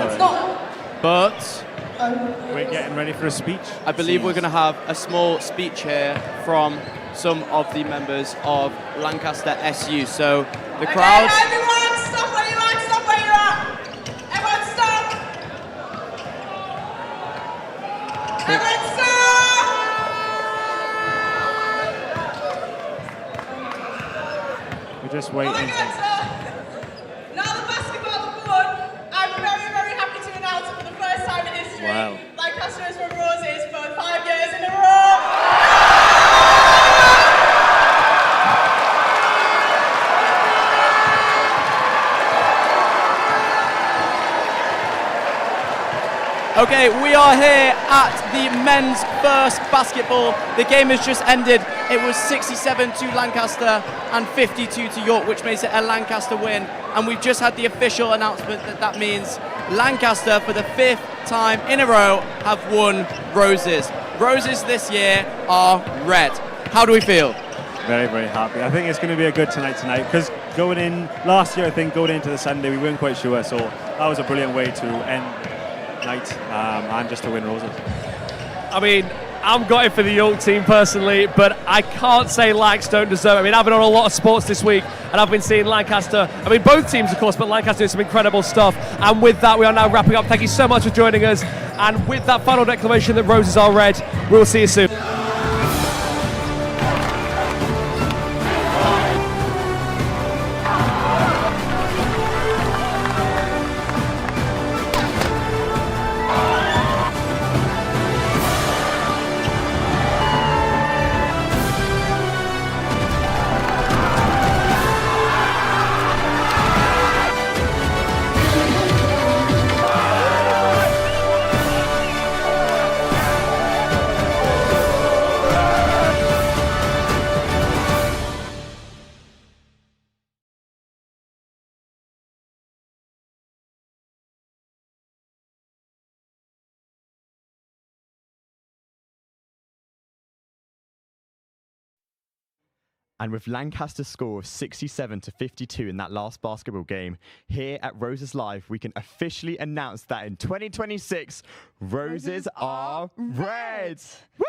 [SPEAKER 2] But
[SPEAKER 1] we're getting ready for a speech.
[SPEAKER 2] I believe we're going to have a small speech here from some of the members of Lancaster SU. So the crowd.
[SPEAKER 4] Okay, everyone, stop where you're at, stop where you're at. Everyone stop. Everyone stop.
[SPEAKER 1] We're just waiting.
[SPEAKER 4] Oh my God, sir. Now the basketball board, I'm very, very happy to announce for the first time in history, Lancaster has won Roses for 5 years in a row.
[SPEAKER 2] Okay, we are here at the men's first basketball. The game has just ended. It was 67 to Lancaster and 52 to York, which makes it a Lancaster win. And we've just had the official announcement that means Lancaster, for the 5th time in a row, have won Roses. Roses this year are red. How do we feel?
[SPEAKER 1] Very, very happy. I think it's going to be a good tonight because going in last year, I think going into the Sunday, we weren't quite sure. So that was a brilliant way to end night and just to win Roses.
[SPEAKER 3] I mean, I'm gutted for the York team personally, but I can't say Lancs don't deserve it. I mean, I've been on a lot of sports this week, and I've been seeing Lancaster, I mean, both teams, of course, but Lancaster doing some incredible stuff. And with that, we are now wrapping up. Thank you so much for joining us. And with that final declaration that Roses are red, we'll see you soon.
[SPEAKER 5] And with Lancaster's score of 67 to 52 in that last basketball game, here at Roses Live, we can officially announce that in 2026, Roses are red. Woo!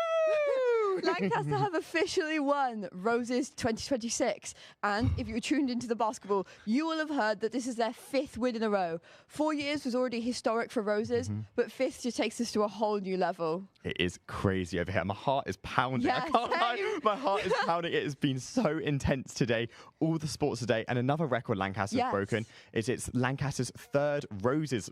[SPEAKER 6] Lancaster have officially won Roses 2026. And if you were tuned into the basketball, you will have heard that this is their 5th win in a row. 4 years was already historic for Roses, but 5th just takes us to a whole new level.
[SPEAKER 5] It is crazy over here. My heart is pounding.
[SPEAKER 6] Yeah,
[SPEAKER 5] I can't lie. My heart is pounding. It has been so intense today. All the sports today. And another record Lancaster's broken is it's Lancaster's 3rd Roses.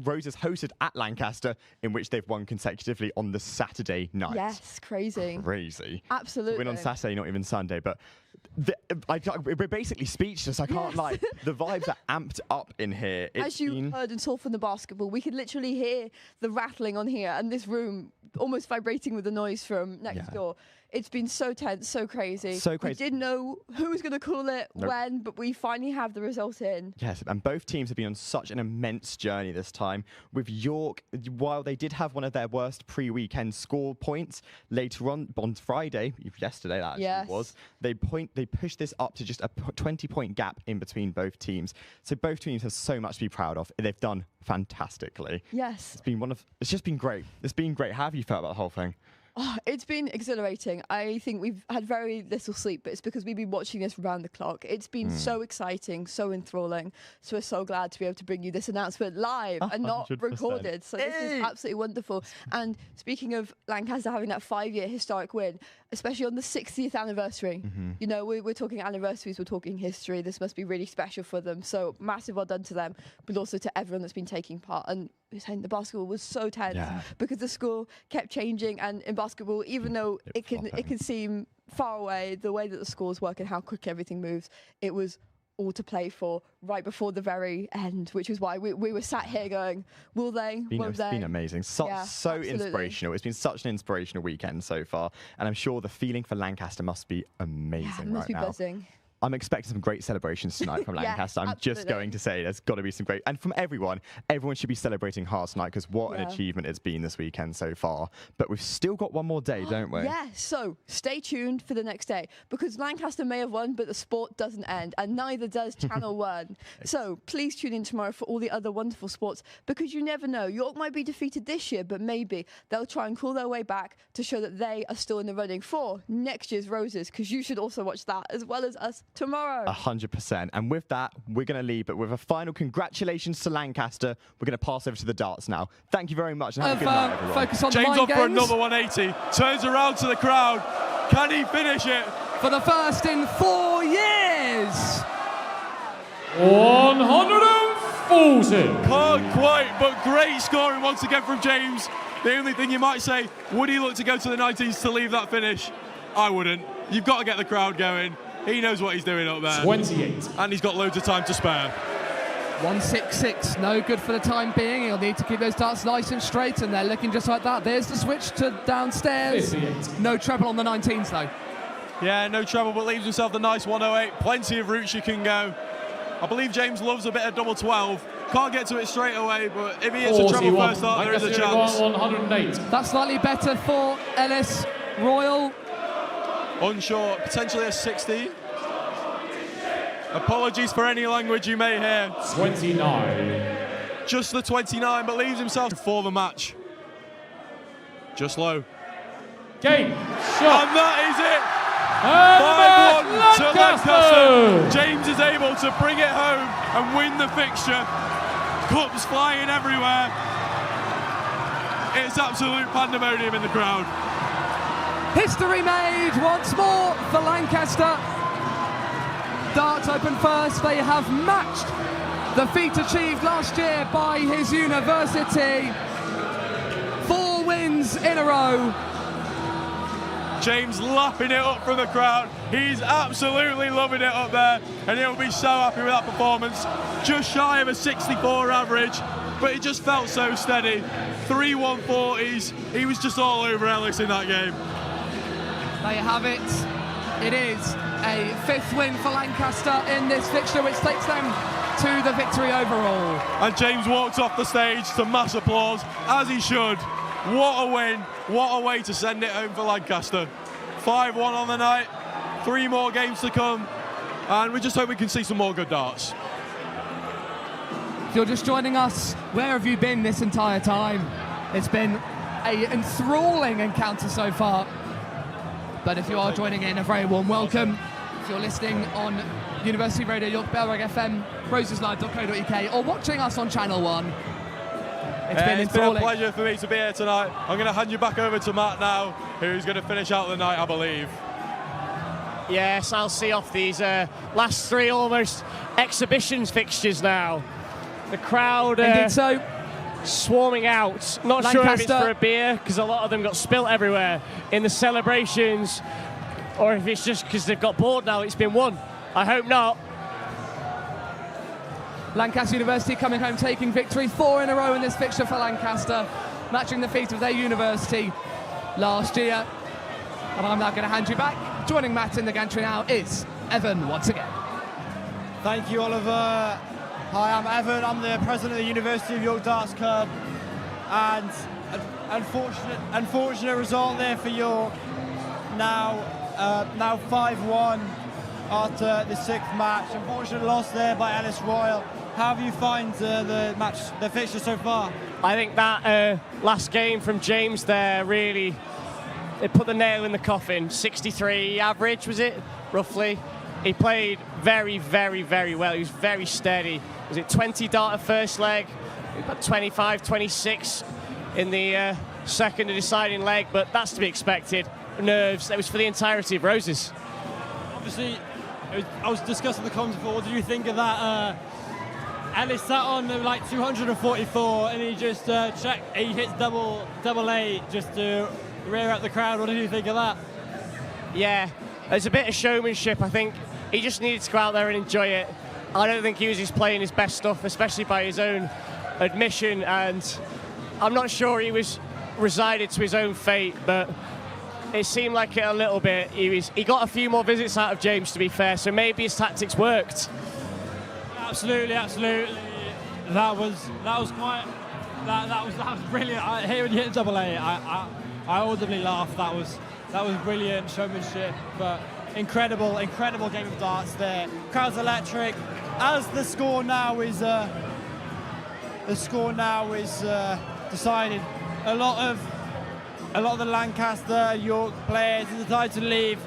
[SPEAKER 5] Roses hosted at Lancaster, in which they've won consecutively on the Saturday night.
[SPEAKER 6] Yes, crazy.
[SPEAKER 5] Crazy.
[SPEAKER 6] Absolutely.
[SPEAKER 5] Win on Saturday, not even Sunday. But we're basically speechless. I can't lie. The vibes are amped up in here.
[SPEAKER 6] As you heard and saw from the basketball, we could literally hear the rattling on here and this room almost vibrating with the noise from next door. It's been so tense, so crazy.
[SPEAKER 5] So crazy.
[SPEAKER 6] We didn't know who was going to call it,
[SPEAKER 5] Nope.
[SPEAKER 6] when, but we finally have the result in.
[SPEAKER 5] Yes, and both teams have been on such an immense journey this time. With York, while they did have one of their worst pre-weekend score points, later on Friday, yesterday that actually was, they pushed this up to just a 20-point gap in between both teams. So both teams have so much to be proud of. They've done fantastically.
[SPEAKER 6] Yes.
[SPEAKER 5] It's just been great. It's been great. How have you felt about the whole thing?
[SPEAKER 6] Oh, it's been exhilarating. I think we've had very little sleep, but it's because we've been watching this round the clock. It's been so exciting, so enthralling. So we're so glad to be able to bring you this announcement live and not
[SPEAKER 5] 100%.
[SPEAKER 6] recorded. So this is absolutely wonderful. And speaking of Lancaster having that 5-year historic win, especially on the 60th anniversary, you know, we're talking anniversaries, we're talking history. This must be really special for them. So massive well done to them, but also to everyone that's been taking part. And we're saying the basketball was so tense because the score kept changing, and in basketball, even though it can seem far away, the way that the scores work and how quick everything moves, it was all to play for right before the very end, which is why we were sat here going, will they?
[SPEAKER 5] It's been amazing. So
[SPEAKER 6] absolutely.
[SPEAKER 5] inspirational. It's been such an inspirational weekend so far, and I'm sure the feeling for Lancaster must be amazing
[SPEAKER 6] it must be
[SPEAKER 5] now.
[SPEAKER 6] buzzing.
[SPEAKER 5] I'm expecting some great celebrations tonight from Lancaster. I'm just going to say there's got to be some great, and from everyone should be celebrating hard tonight, because what an achievement it's been this weekend so far. But we've still got one more day, don't we?
[SPEAKER 6] Yeah, so stay tuned for the next day, because Lancaster may have won, but the sport doesn't end, and neither does Channel 1. So please tune in tomorrow for all the other wonderful sports, because you never know. York might be defeated this year, but maybe they'll try and claw their way back to show that they are still in the running for next year's Roses, because you should also watch that as well as us tomorrow.
[SPEAKER 5] 100%. And with that, we're going to leave, but with a final congratulations to Lancaster. We're going to pass over to the darts now. Thank you very much, and have a good night, everyone.
[SPEAKER 3] Focus on
[SPEAKER 7] James
[SPEAKER 3] the
[SPEAKER 7] off for another 180. Turns around to the crowd. Can he finish it?
[SPEAKER 3] for the first in 4 years.
[SPEAKER 8] 140.
[SPEAKER 7] Can't quite, but great scoring once again from James. The only thing you might say, would he look to go to the 19s to leave that finish? I wouldn't. You've got to get the crowd going. He knows what he's doing up there.
[SPEAKER 8] 28.
[SPEAKER 7] And he's got loads of time to spare.
[SPEAKER 3] 166, no good for the time being. He'll need to keep those darts nice and straight, and they're looking just like that. There's the switch to downstairs.
[SPEAKER 8] 58.
[SPEAKER 3] No treble on the 19s though.
[SPEAKER 7] Yeah, no trouble, but leaves himself the nice 108. Plenty of routes you can go. I believe James loves a bit of double 12. Can't get to it straight away, but if he hits a treble first start, there is a chance.
[SPEAKER 8] 108.
[SPEAKER 3] That's slightly better for Ellis Royal.
[SPEAKER 7] Unsure, potentially a 16. Apologies for any language you may hear.
[SPEAKER 8] 29.
[SPEAKER 7] Just the 29, but leaves himself for the match. Just low.
[SPEAKER 8] Game. Shot.
[SPEAKER 7] And that is it. 5-1 to Lancaster. James is able to bring it home and win the fixture. Cups flying everywhere. It's absolute pandemonium in the crowd.
[SPEAKER 3] History made once more for Lancaster. Darts open first. They have matched the feat achieved last year by his university. 4 wins in a row.
[SPEAKER 7] James lapping it up from the crowd. He's absolutely loving it up there, and he'll be so happy with that performance. Just shy of a 64 average, but it just felt so steady. 3 140s. He was just all over Ellis in that game.
[SPEAKER 3] There you have it. It is a 5th win for Lancaster in this fixture, which takes them to the victory overall.
[SPEAKER 7] And James walked off the stage to mass applause, as he should. What a win. What a way to send it home for Lancaster. 5-1 on the night. 3 more games to come. And we just hope we can see some more good darts.
[SPEAKER 3] If you're just joining us, where have you been this entire time? It's been an enthralling encounter so far. But if you are joining in, a very warm welcome. If you're listening on University Radio York, Belreg FM, roseslive.co.uk, or watching us on Channel 1, it's been enthralling.
[SPEAKER 7] It's been a pleasure for me to be here tonight. I'm going to hand you back over to Matt now, who's going to finish out the night, I believe.
[SPEAKER 9] Yes, I'll see off these last 3 almost exhibitions fixtures now. The crowd
[SPEAKER 3] Indeed so.
[SPEAKER 9] Swarming out. Not
[SPEAKER 3] Lancaster.
[SPEAKER 9] sure if it's for a beer, because a lot of them got spilt everywhere in the celebrations, or if it's just because they've got bored now it's been won. I hope not.
[SPEAKER 3] Lancaster University coming home taking victory 4 in a row in this fixture for Lancaster, matching the feat of their university last year.
[SPEAKER 10] And I'm now going to hand you back. Joining Matt in the gantry now is Evan once again.
[SPEAKER 11] Thank you, Oliver. Hi, I'm Evan. I'm the president of the University of York Darts Club. And unfortunate result there for York. Now 5-1 after the 6th match. Unfortunate loss there by Ellis Royal. How have you found the fixture so far?
[SPEAKER 9] I think that last game from James there really, it put the nail in the coffin. 63 average, was it, roughly? He played very, very, very well. He was very steady. Was it 20 dart at first leg? About 25, 26 in the second and deciding leg, but that's to be expected. Nerves, that was for the entirety of Roses.
[SPEAKER 11] Obviously, I was discussing the comms before. What did you think of that? Ellis sat on like 244 and he just checked. He hits double A just to rear out the crowd. What did you think of that?
[SPEAKER 9] Yeah, there's a bit of showmanship. I think he just needed to go out there and enjoy it. I don't think he was just playing his best stuff, especially by his own admission, and I'm not sure he was resided to his own fate, but it seemed like it a little bit. He got a few more visits out of James, to be fair, so maybe his tactics worked.
[SPEAKER 11] Absolutely. That was brilliant. When you hit double A, I audibly laughed. That was brilliant showmanship, but incredible game of darts there. Crowd's electric. As the score now is decided, a lot of the Lancaster and York players have decided to leave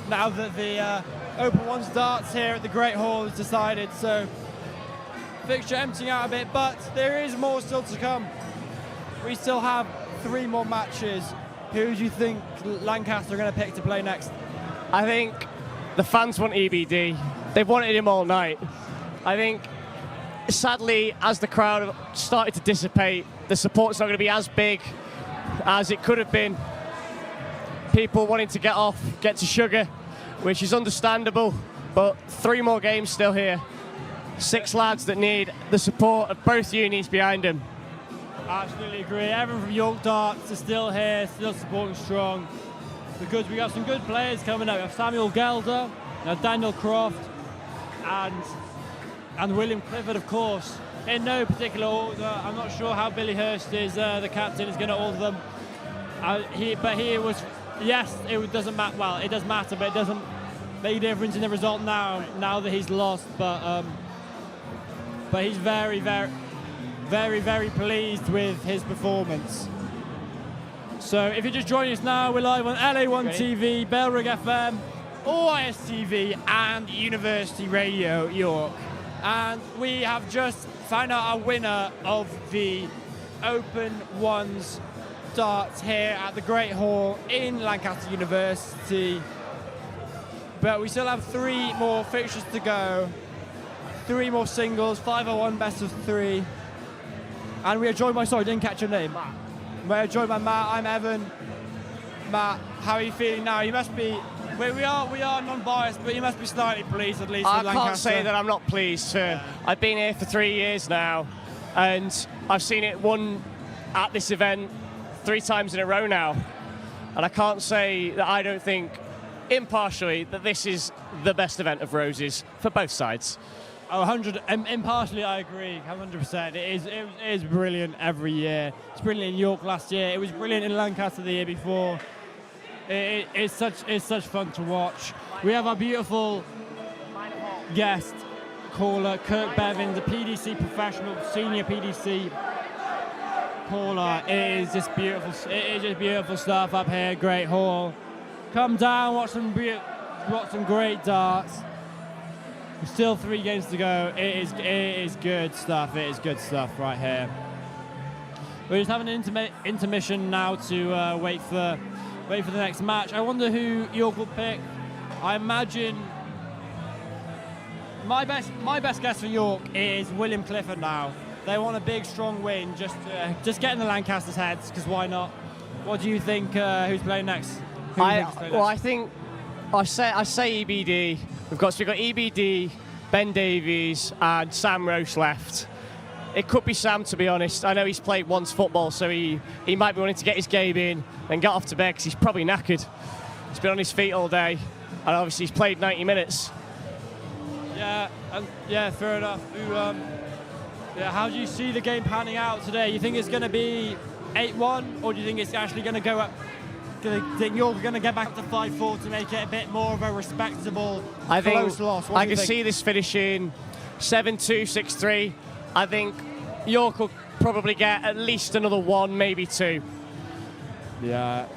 [SPEAKER 11] now that the Open Ones darts here at the Great Hall is decided. So fixture emptying out a bit, but there is more still to come. We still have 3 more matches. Who do you think Lancaster are going to pick to play next?
[SPEAKER 9] I think the fans want EBD. They've wanted him all night. I think, sadly, as the crowd started to dissipate, the support's not going to be as big as it could have been. People wanting to get off, get to sugar, which is understandable, but 3 more games still here. 6 lads that need the support of both unis behind them.
[SPEAKER 11] Absolutely agree. Everyone from York Darts is still here, still supporting strong. Because we got some good players coming up. We have Samuel Gelder, Daniel Croft, and William Clifford, of course. In no particular order. I'm not sure how Billy Hurst is, the captain, is going to order them. It doesn't matter. Well, it does matter, but it doesn't make a difference in the result now that he's lost. But he's very, very, very, very pleased with his performance. So if you're just joining us now, we're live on LA1 TV, Bellrig FM, OIS TV, and University Radio York. And we have just found out our winner of the Open Ones darts here at the Great Hall in Lancaster University. But we still have 3 more fixtures to go. 3 more singles, 501 best of 3. And we are joined by, sorry, I didn't catch your name. Matt. We are joined by Matt. I'm Evan. Matt, how are you feeling now? You must be, we are non-biased, but you must be slightly pleased at least with Lancaster.
[SPEAKER 9] I can't say that I'm not pleased. I've been here for 3 years now, and I've seen it won at this event 3 times in a row now. And I can't say that I don't think, impartially, that this is the best event of Roses for both sides.
[SPEAKER 11] Oh, impartially, I agree, 100%. It is brilliant every year. It's brilliant in York last year. It was brilliant in Lancaster the year before. It's such fun to watch. We have our beautiful guest caller, Kirk Bevins, the PDC professional, senior PDC caller. It is just beautiful stuff up here, Great Hall. Come down, watch some great darts. Still 3 games to go. It is good stuff. It is good stuff right here. We're just having an intermission now to wait for the next match. I wonder who York will pick. I imagine my best guess for York is William Clifford now. They want a big, strong win, just get in the Lancasters' heads, because why not? What do you think? Who's playing next?
[SPEAKER 9] I think I say EBD. We've got EBD, Ben Davies, and Sam Roche left. It could be Sam, to be honest. I know he's played once football, so he might be wanting to get his game in and get off to bed because he's probably knackered. He's been on his feet all day, and obviously he's played 90 minutes.
[SPEAKER 11] Yeah, fair enough. How do you see the game panning out today? You think it's going to be 8-1, or do you think it's actually going to go up? Do you think you're going to get back to 5-4 to make it a bit more of a respectable close loss?
[SPEAKER 9] I can see this finishing 7-2, 6-3. I think York will probably get at least another 1, maybe 2.
[SPEAKER 11] Yeah,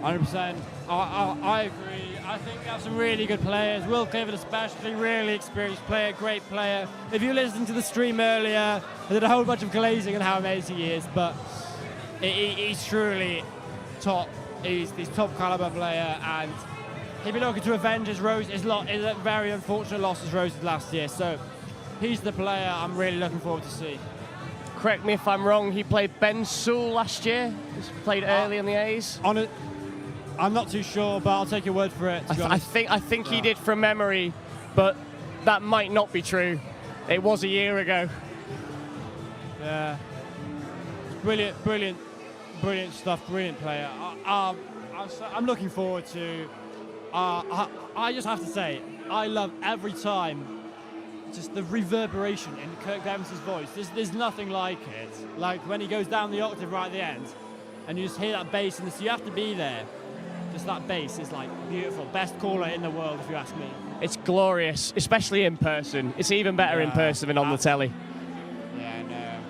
[SPEAKER 11] 100%. I agree. I think we have some really good players. Will Clifford especially, really experienced player, great player. If you listened to the stream earlier, I did a whole bunch of glazing on how amazing he is, but he's truly top. He's top caliber player, and he'll be looking to avenge his a very unfortunate loss as Rose's last year. So he's the player I'm really looking forward to see.
[SPEAKER 9] Correct me if I'm wrong, he played Ben Sewell last year. He played early in the A's.
[SPEAKER 11] I'm not too sure, but I'll take your word for it.
[SPEAKER 9] I think he did from memory, but that might not be true. It was a year ago.
[SPEAKER 11] Yeah. Brilliant stuff. Brilliant player. I'm looking forward to. I just have to say, I love every time. Just the reverberation in Kirk Devins' voice. There's nothing like it. Like when he goes down the octave right at the end, and you just hear that bass, and you have to be there. Just that bass is like beautiful. Best caller in the world, if you ask me.
[SPEAKER 9] It's glorious, especially in person. It's even better in person than on the telly.
[SPEAKER 11] Yeah, no.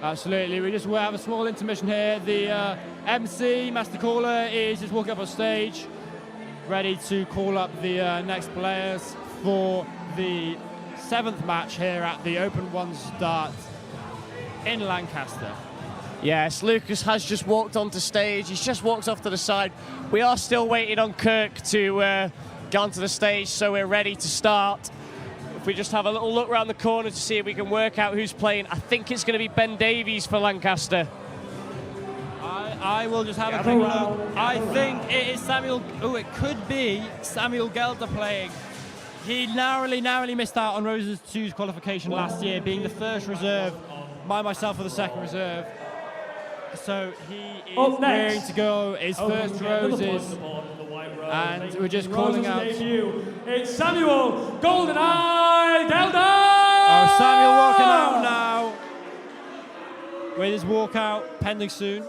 [SPEAKER 11] Absolutely. We'll have a small intermission here. The MC, Master Caller, is just walking up on stage, ready to call up the next players for the 7th match here at the Open One Start in Lancaster.
[SPEAKER 9] Yes, Lucas has just walked onto stage. He's just walked off to the side. We are still waiting on Kirk to get onto the stage, so we're ready to start. If we just have a little look around the corner to see if we can work out who's playing. I think it's going to be Ben Davies for Lancaster.
[SPEAKER 11] I will just have a quick look. I think it is Samuel. Oh, it could be Samuel Gelder playing. He narrowly missed out on Rose's 2's qualification last year, being the first reserve, myself for the second reserve. So he is ready to go his first Roses, and we're just calling out.
[SPEAKER 8] It's Samuel GoldenEye Gelder!
[SPEAKER 11] Oh, Samuel walking out now, with his walkout pending soon.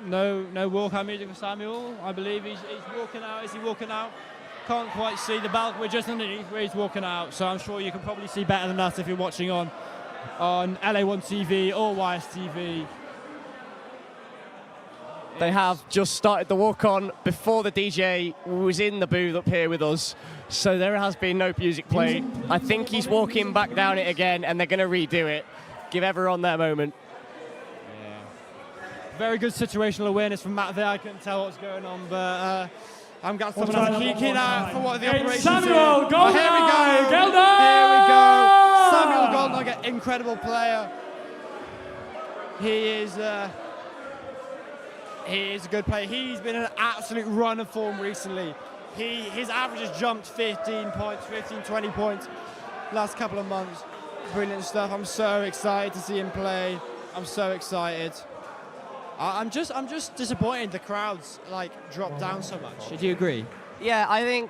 [SPEAKER 11] No walkout music for Samuel. I believe he's walking out. Is he walking out? Can't quite see the balcony. We're just underneath where he's walking out, so I'm sure you can probably see better than us if you're watching on LA1 TV or YSTV.
[SPEAKER 9] They have just started the walk-on before the DJ was in the booth up here with us, so there has been no music played. I think he's walking back down it again, and they're going to redo it. Give everyone their moment.
[SPEAKER 11] Very good situational awareness from Matt there. I couldn't tell what's going on, but I'm got someone else keeping out for what the operations
[SPEAKER 8] Samuel GoldenEye Gelder!
[SPEAKER 11] Here we go. Samuel GoldenEye, incredible player. He is a good player. He's been an absolute run of form recently. His average has jumped 15 points, 15, 20 points last couple of months. Brilliant stuff. I'm so excited to see him play. I'm so excited. I'm just disappointed the crowds dropped down so much. Do you agree?
[SPEAKER 9] Yeah, I think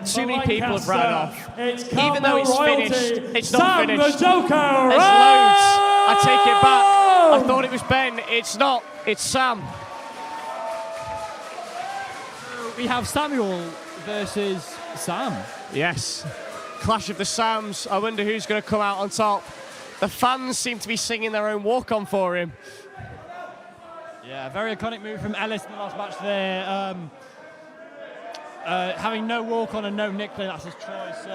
[SPEAKER 9] too many people have run off. Even though it's finished, it's not finished. There's loads. I take it back. I thought it was Ben. It's not. It's Sam.
[SPEAKER 11] We have Samuel versus Sam.
[SPEAKER 9] Yes. Clash of the Sams. I wonder who's going to come out on top. The fans seem to be singing their own walk-on for him.
[SPEAKER 11] Yeah, very iconic move from Ellis in the last match there. Having no walk-on and no nick play, that's his choice.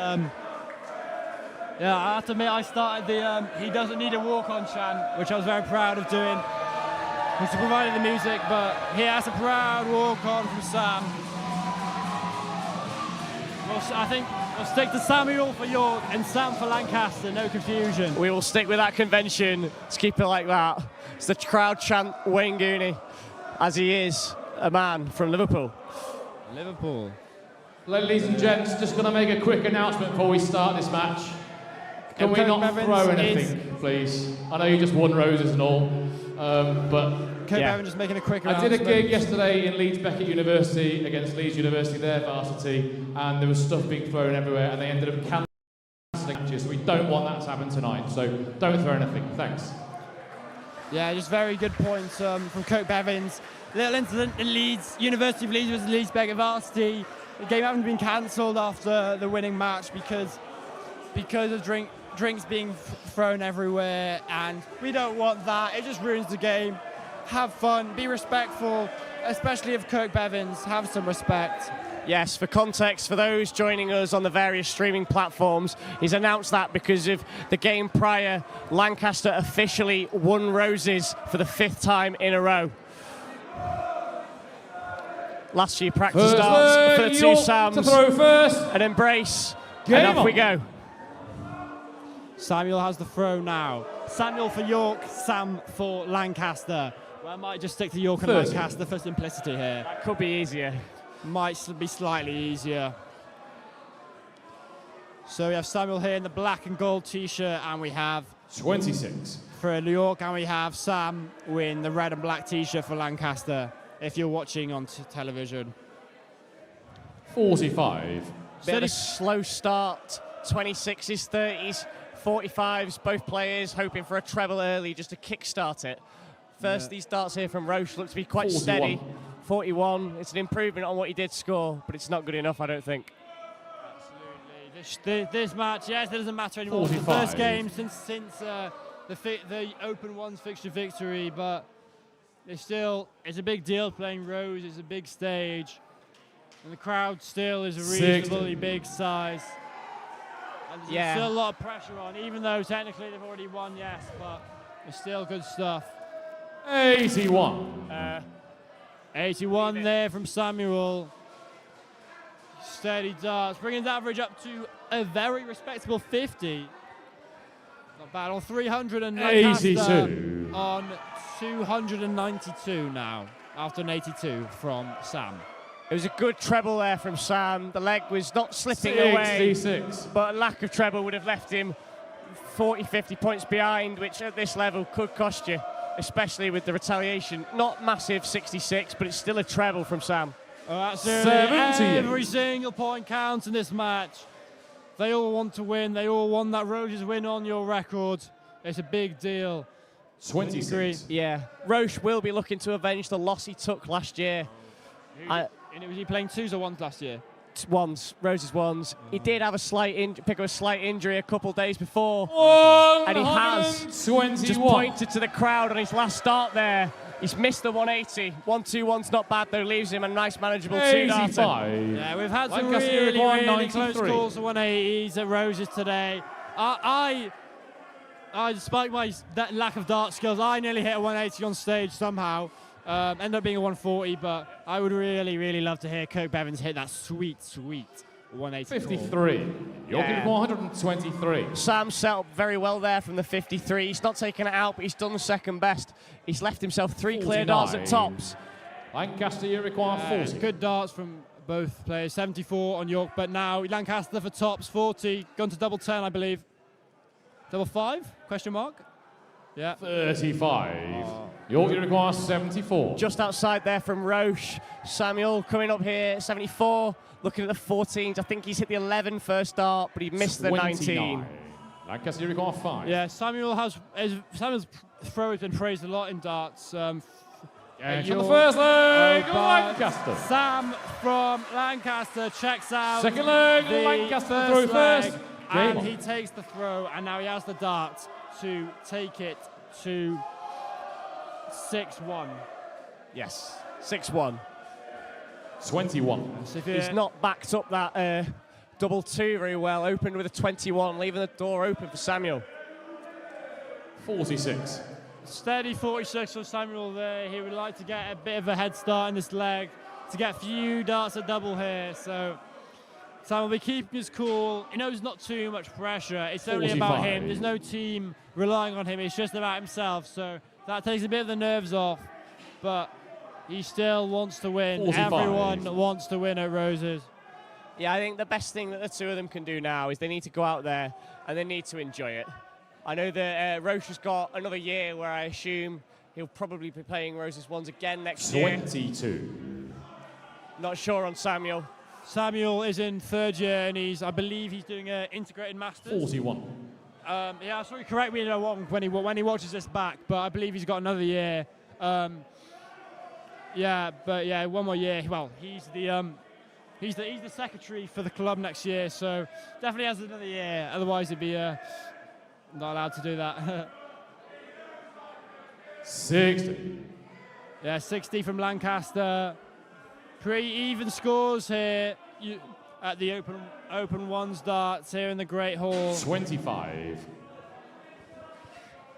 [SPEAKER 11] Yeah, I have to admit, I started the he doesn't need a walk-on chant, which I was very proud of doing. Which provided the music, but he has a proud walk-on from Sam. I think we'll stick to Samuel for York and Sam for Lancaster, no confusion.
[SPEAKER 9] We will stick with that convention. Let's keep it like that. It's the crowd chant Wayne Gooney, as he is a man from Liverpool.
[SPEAKER 11] Liverpool.
[SPEAKER 8] Ladies and gents, just going to make a quick announcement before we start this match. Can we not throw anything? please. I know you just won Roses and all, but
[SPEAKER 11] Cope Bevan just making a quick
[SPEAKER 8] I did a
[SPEAKER 11] announcement.
[SPEAKER 8] gig yesterday in Leeds Beckett University against Leeds University, their varsity, and there was stuff being thrown everywhere, and they ended up cancelling matches. So we don't want that to happen tonight. So don't throw anything. Thanks.
[SPEAKER 11] Yeah, just very good points from Cope Bevins. Little incident in Leeds, University of Leeds versus Leeds Beckett varsity. The game having been cancelled after the winning match because of drinks being thrown everywhere, and we don't want that. It just ruins the game. Have fun, be respectful, especially of Cope Bevins. Have some respect.
[SPEAKER 9] Yes, for context, for those joining us on the various streaming platforms, he's announced that because of the game prior, Lancaster officially won Roses for the 5th time in a row. Last few practice starts for the two Sams.
[SPEAKER 8] To throw first.
[SPEAKER 9] An embrace,
[SPEAKER 8] Game
[SPEAKER 9] and off
[SPEAKER 8] on.
[SPEAKER 9] we go.
[SPEAKER 11] Samuel has the throw now. Samuel for York, Sam for Lancaster. Well, I might just stick to York and
[SPEAKER 8] 30.
[SPEAKER 11] Lancaster for simplicity here.
[SPEAKER 9] That could be easier.
[SPEAKER 11] Might be slightly easier. So we have Samuel here in the black and gold t-shirt, and we have
[SPEAKER 8] 26.
[SPEAKER 11] for New York, and we have Sam in the red and black t-shirt for Lancaster, if you're watching on television.
[SPEAKER 8] 45.
[SPEAKER 9] Bit of a slow start, 26s, 30s, 45s, both players hoping for a treble early just to kick-start it. First, these darts here from Roche look to be quite
[SPEAKER 8] 41.
[SPEAKER 9] steady. 41, it's an improvement on what he did score, but it's not good enough, I don't think.
[SPEAKER 11] Absolutely. This match, yes, it doesn't matter anymore. It's the
[SPEAKER 8] 45.
[SPEAKER 11] first game since the Open One's fixture victory, but it's a big deal playing Rose. It's a big stage, and the crowd still is a reasonably big size. And there's still a lot of pressure on, even though technically they've already won, yes, but it's still good stuff.
[SPEAKER 8] 81.
[SPEAKER 11] 81 there from Samuel. Steady darts, bringing the average up to a very respectable 50. Not bad on 300, and Lancaster
[SPEAKER 8] 82.
[SPEAKER 11] on 292 now, after an 82 from Sam.
[SPEAKER 9] It was a good treble there from Sam. The leg was not slipping away,
[SPEAKER 8] 66.
[SPEAKER 9] but a lack of treble would have left him 40, 50 points behind, which at this level could cost you, especially with the retaliation. Not massive 66, but it's still a treble from Sam.
[SPEAKER 11] Oh, absolutely.
[SPEAKER 8] 78.
[SPEAKER 11] Every single point counts in this match. They all want to win. They all want that Roses win on your record. It's a big deal.
[SPEAKER 8] 26.
[SPEAKER 9] Yeah, Roche will be looking to avenge the loss he took last year.
[SPEAKER 11] And was he playing twos or ones last year?
[SPEAKER 9] Ones, Rose's ones. He did have pick up a slight injury a couple days before, and he has just pointed to the crowd on his last start there. He's missed the 180. 1-2-1's not bad though, leaves him a nice manageable 2-darter.
[SPEAKER 11] Yeah, we've had some
[SPEAKER 8] Lancaster
[SPEAKER 11] really,
[SPEAKER 8] required
[SPEAKER 11] really close
[SPEAKER 8] 93.
[SPEAKER 11] calls for 180s at Roses today. I despite my lack of dart skills, I nearly hit a 180 on stage somehow. Ended up being a 140, but I would really, really love to hear Cope Bevins hit that sweet, sweet 180.
[SPEAKER 8] 53. You're getting 123.
[SPEAKER 9] Sam set up very well there from the 53. He's not taken it out, but he's done the second best. He's left himself 3 clear darts at
[SPEAKER 8] 49.
[SPEAKER 9] tops.
[SPEAKER 8] Lancaster, you require 40.
[SPEAKER 11] Good darts from both players. 74 on York, but now Lancaster for tops, 40. Gone to double 10, I believe. Double 5? Question mark? Yeah.
[SPEAKER 8] 35. York, you require 74.
[SPEAKER 9] Just outside there from Roche. Samuel coming up here, 74. Looking at the 14s, I think he's hit the 11 first dart, but he missed the 19.
[SPEAKER 8] Lancaster, you require 5.
[SPEAKER 11] Yeah, Samuel's throw has been praised a lot in darts.
[SPEAKER 8] And on the first leg, Lancaster.
[SPEAKER 11] Sam from Lancaster checks out
[SPEAKER 8] Second leg,
[SPEAKER 11] the
[SPEAKER 8] Lancaster throw
[SPEAKER 11] leg,
[SPEAKER 8] first.
[SPEAKER 11] and
[SPEAKER 8] Game on.
[SPEAKER 11] he takes the throw, and now he has the dart to take it to 6-1.
[SPEAKER 9] Yes, 6-1.
[SPEAKER 8] 21.
[SPEAKER 11] So
[SPEAKER 9] He's not backed up that double 2 very well. Opened with a 21, leaving the door open for Samuel.
[SPEAKER 8] 46.
[SPEAKER 11] Steady 46 for Samuel there. He would like to get a bit of a head start in this leg to get a few darts at double here. So Sam will be keeping his cool. He knows not too much pressure. It's only about
[SPEAKER 8] 45.
[SPEAKER 11] him. There's no team relying on him. It's just about himself. So that takes a bit of the nerves off. But he still wants to win.
[SPEAKER 8] 45.
[SPEAKER 11] Everyone wants to win at Roses.
[SPEAKER 9] Yeah, I think the best thing that the two of them can do now is they need to go out there and they need to enjoy it. I know that Roche has got another year where I assume he'll probably be playing Roses ones again next year.
[SPEAKER 8] 22.
[SPEAKER 9] Not sure on Samuel.
[SPEAKER 11] Samuel is in third year, and I believe he's doing an integrated masters.
[SPEAKER 8] 41.
[SPEAKER 11] Yeah, sorry, correct me when he watches this back, but I believe he's got another year. Yeah, but yeah, one more year. Well, he's the secretary for the club next year, so definitely has another year. Otherwise, he'd be not allowed to do that.
[SPEAKER 8] 60.
[SPEAKER 11] Yeah, 60 from Lancaster. Pretty even scores here at the open ones darts here in the Great Hall.
[SPEAKER 8] 25.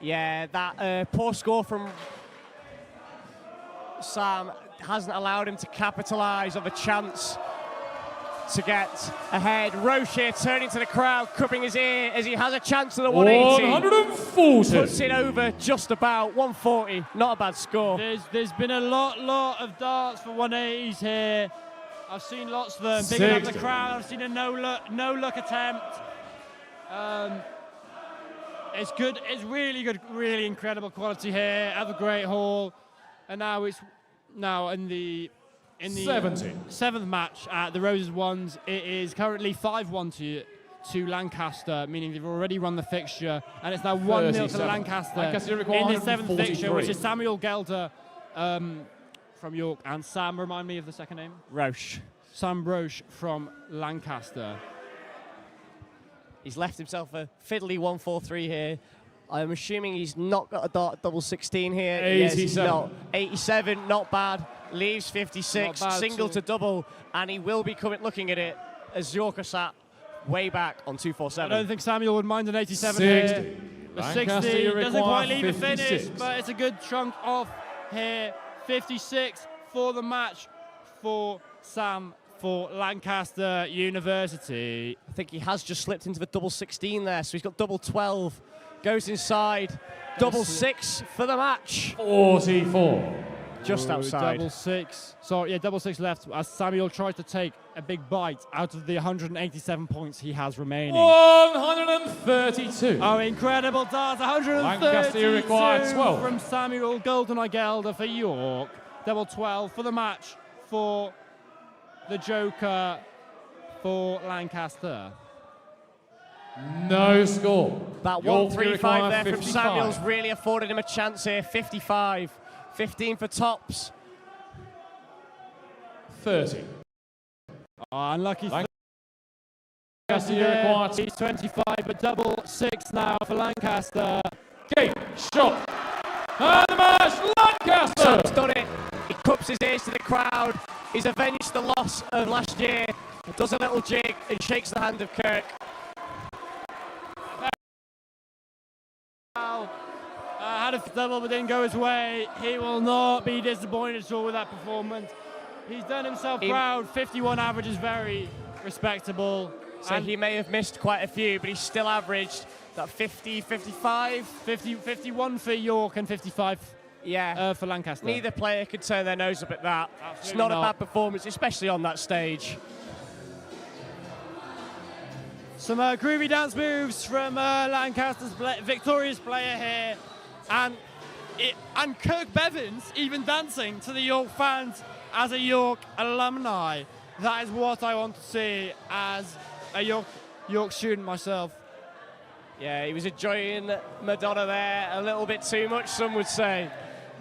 [SPEAKER 9] Yeah, that poor score from Sam hasn't allowed him to capitalise on the chance to get ahead. Roche here turning to the crowd, cupping his ear as he has a chance at the 180.
[SPEAKER 8] 140.
[SPEAKER 9] Puts it over just about 140. Not a bad score.
[SPEAKER 11] There's been a lot of darts for 180s here. I've seen lots of them. Big up the crowd. I've seen a no look attempt. It's good. It's really good. Really incredible quality here at the Great Hall. And now it's in the 7th match at the Roses ones. It is currently 5-1 to Lancaster, meaning they've already run the fixture, and it's now 1-0 to Lancaster in the 7th fixture, which is Samuel Gelder from York, and Sam, remind me of the second name?
[SPEAKER 9] Roche.
[SPEAKER 11] Sam Roche from Lancaster.
[SPEAKER 9] He's left himself a fiddly 143 here. I'm assuming he's not got a dart double 16 here.
[SPEAKER 8] 87.
[SPEAKER 9] Yes, 87, not bad. Leaves 56, single to double, and he will be looking at it as Yorker sat way back on 247.
[SPEAKER 11] I don't think Samuel would mind an 87
[SPEAKER 8] 60.
[SPEAKER 11] here. The 60
[SPEAKER 8] Lancaster
[SPEAKER 11] doesn't quite leave a
[SPEAKER 8] 56.
[SPEAKER 11] finish, but it's a good chunk off here. 56 for the match for Sam for Lancaster University.
[SPEAKER 9] I think he has just slipped into the double 16 there, so he's got double 12. Goes inside, double 6 for the match.
[SPEAKER 8] 44.
[SPEAKER 9] Just outside.
[SPEAKER 11] Double 6. So yeah, double 6 left as Samuel tries to take a big bite out of the 187 points he has remaining.
[SPEAKER 8] 132.
[SPEAKER 11] Oh, incredible darts. 132
[SPEAKER 8] Lancaster required 12.
[SPEAKER 11] from Samuel Gelder for York. Double 12 for the match for the Joker for Lancaster.
[SPEAKER 8] No score.
[SPEAKER 9] That
[SPEAKER 8] York
[SPEAKER 9] 135 there
[SPEAKER 8] 55.
[SPEAKER 9] from Samuel's really afforded him a chance here. 55. 15 for tops.
[SPEAKER 8] 30.
[SPEAKER 11] Oh, unlucky.
[SPEAKER 8] Lancaster required.
[SPEAKER 11] He's 25, but double 6 now for Lancaster.
[SPEAKER 8] Game, shot. And the match, Lancaster.
[SPEAKER 9] Sam's done it. He cups his ears to the crowd. He's avenged the loss of last year. Does a little jig and shakes the hand of Kirk.
[SPEAKER 11] Had a double but didn't go his way. He will not be disappointed at all with that performance. He's done himself proud. 51 average is very respectable.
[SPEAKER 9] So he may have missed quite a few, but he's still averaged that 50, 55.
[SPEAKER 11] 51 for York and 55 for Lancaster.
[SPEAKER 9] Neither player could turn their nose up at that.
[SPEAKER 11] Absolutely
[SPEAKER 9] it's not
[SPEAKER 11] not.
[SPEAKER 9] a bad performance, especially on that stage.
[SPEAKER 11] Some groovy dance moves from Lancaster's victorious player here. And Kirk Bevins even dancing to the York fans as a York alumni. That is what I want to see as a York student myself.
[SPEAKER 9] Yeah, he was enjoying Madonna there a little bit too much, some would say.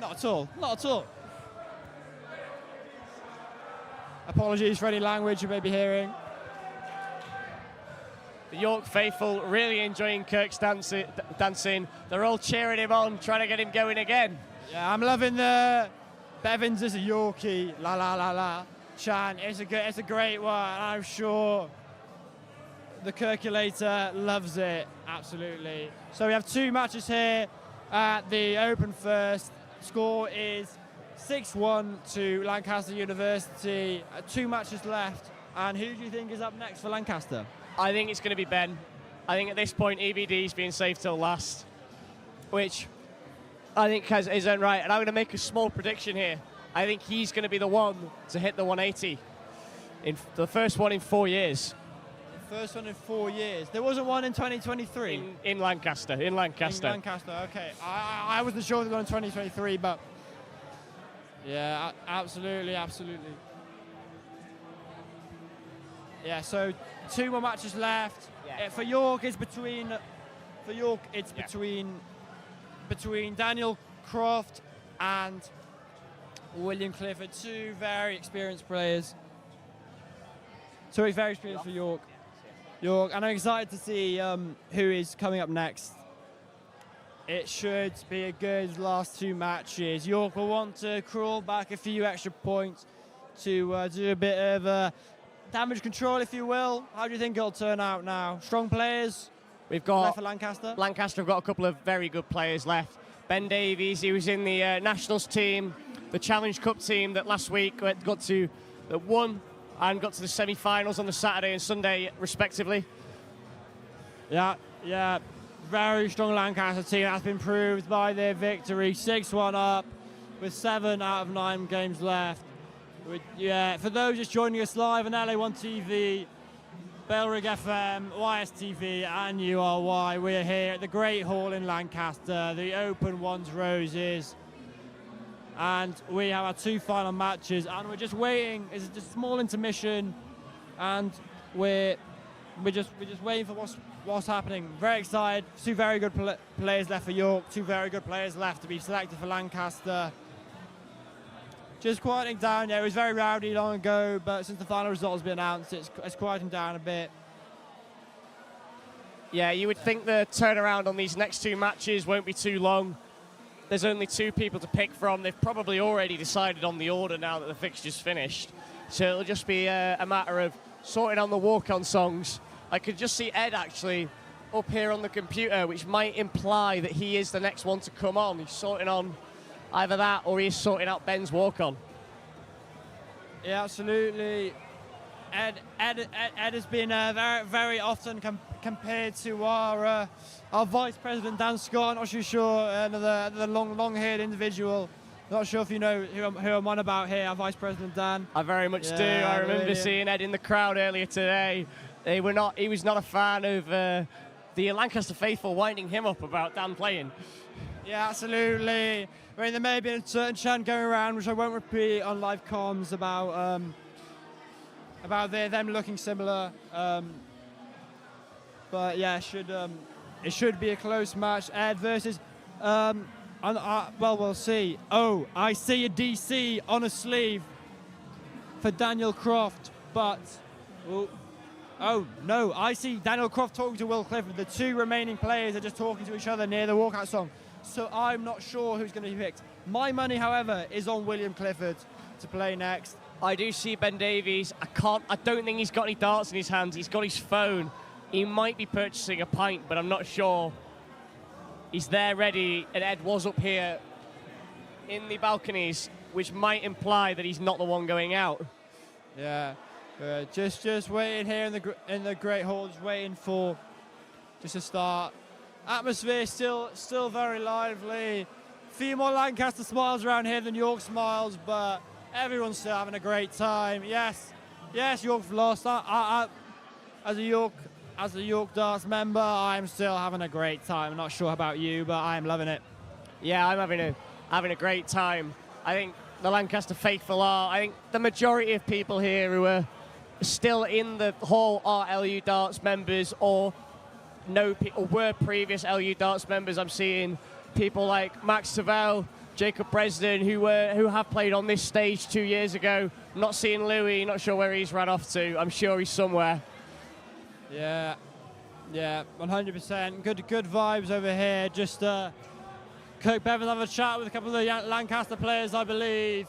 [SPEAKER 11] Not at all, not at all. Apologies for any language you may be hearing.
[SPEAKER 9] The York faithful really enjoying Kirk's dancing. They're all cheering him on, trying to get him going again.
[SPEAKER 11] Yeah, I'm loving the Bevins is a Yorkie, la la la la chant. It's a great one. I'm sure the Kirkulator loves it, absolutely. So we have 2 matches here at the Open first. Score is 6-1 to Lancaster University. 2 matches left. And who do you think is up next for Lancaster?
[SPEAKER 9] I think it's going to be Ben. I think at this point EBD's being safe till last, which I think has his own right. And I'm going to make a small prediction here. I think he's going to be the one to hit the 180 in the first one in 4 years.
[SPEAKER 11] First one in 4 years. There wasn't one in 2023?
[SPEAKER 9] In Lancaster. In Lancaster.
[SPEAKER 11] In Lancaster, okay. I wasn't sure there was one in 2023, but yeah, absolutely. Yeah, so 2 more matches left.
[SPEAKER 9] Yeah.
[SPEAKER 11] For York, it's between between Daniel Croft and William Clifford, 2 very experienced players. So he's very experienced for York. And I'm excited to see who is coming up next. It should be a good last 2 matches. York will want to crawl back a few extra points to do a bit of damage control, if you will. How do you think it'll turn out now? Strong players
[SPEAKER 9] We've got
[SPEAKER 11] left for Lancaster?
[SPEAKER 9] Lancaster have got a couple of very good players left. Ben Davies, he was in the Nationals team, the Challenge Cup team that last week won and got to the semi-finals on the Saturday and Sunday, respectively.
[SPEAKER 11] Yeah. Very strong Lancaster team. That's been proved by their victory. 6-1 up with 7 out of 9 games left. For those just joining us live on LA1 TV, Belrig FM, YSTV and URY, we're here at the Great Hall in Lancaster, the Open Ones Roses. And we have our 2 final matches, and we're just waiting. It's just a small intermission, and we're just waiting for what's happening. Very excited. 2 very good players left for York. 2 very good players left to be selected for Lancaster. Just quieting down. Yeah, it was very rowdy long ago, but since the final result has been announced, it's quieting down a bit.
[SPEAKER 9] Yeah, you would think the turnaround on these next 2 matches won't be too long. There's only 2 people to pick from. They've probably already decided on the order now that the fixture's finished. So it'll just be a matter of sorting on the walk-on songs. I could just see Ed actually up here on the computer, which might imply that he is the next one to come on. He's sorting on either that or he's sorting out Ben's walk-on.
[SPEAKER 11] Yeah, absolutely. Ed has been very, very often compared to our Vice President Dan Scott. Not too sure, the long-haired individual. Not sure if you know who I'm on about here, our Vice President Dan.
[SPEAKER 9] I very much do. I remember seeing Ed in the crowd earlier today. He was not a fan of the Lancaster faithful winding him up about Dan playing.
[SPEAKER 11] Yeah, absolutely. I mean, there may have been a certain chant going around, which I won't repeat on live comms about them looking similar. But yeah, it should be a close match. Ed versus, we'll see. Oh, I see a DC on a sleeve for Daniel Croft, but oh no, I see Daniel Croft talking to Will Clifford. The 2 remaining players are just talking to each other near the walkout song. So I'm not sure who's going to be picked. My money, however, is on William Clifford to play next.
[SPEAKER 9] I do see Ben Davies. I don't think he's got any darts in his hands. He's got his phone. He might be purchasing a pint, but I'm not sure. He's there ready, and Ed was up here in the balconies, which might imply that he's not the one going out.
[SPEAKER 11] Yeah, just waiting here in the Great Hall, just waiting for just a start. Atmosphere still very lively. Few more Lancaster smiles around here than York smiles, but everyone's still having a great time. Yes, York's lost. As a York Darts member, I'm still having a great time. I'm not sure about you, but I'm loving it.
[SPEAKER 9] Yeah, I'm having a great time. I think the Lancaster faithful are. I think the majority of people here who are still in the hall are LU Darts members or were previous LU Darts members. I'm seeing people like Max Savell, Jacob Bresden, who have played on this stage 2 years ago. I'm not seeing Louis, not sure where he's ran off to. I'm sure he's somewhere.
[SPEAKER 11] Yeah, 100%. Good vibes over here. Just Kirk Bevan have a chat with a couple of the Lancaster players, I believe.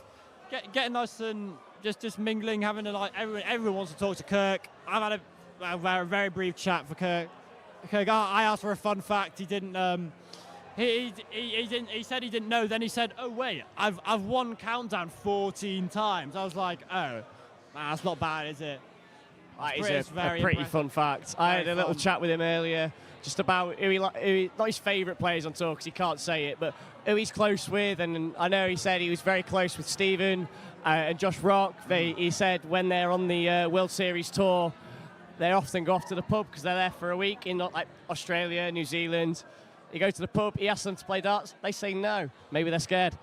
[SPEAKER 11] Getting nice and just mingling, having everyone wants to talk to Kirk. I've had a very brief chat for Kirk. I asked for a fun fact. He didn't. He didn't. He said he didn't know. Then he said, "Oh wait, I've won Countdown 14 times." I was like, "Oh, that's not bad, is it?"
[SPEAKER 9] That is a pretty fun fact. I had a little chat with him earlier, just about who not his favourite players on tour because he can't say it, but who he's close with. And I know he said he was very close with Stephen and Josh Rock. He said when they're on the World Series tour, they often go off to the pub because they're there for a week in like Australia, New Zealand. You go to the pub, he asks them to play darts, they say no. Maybe they're scared.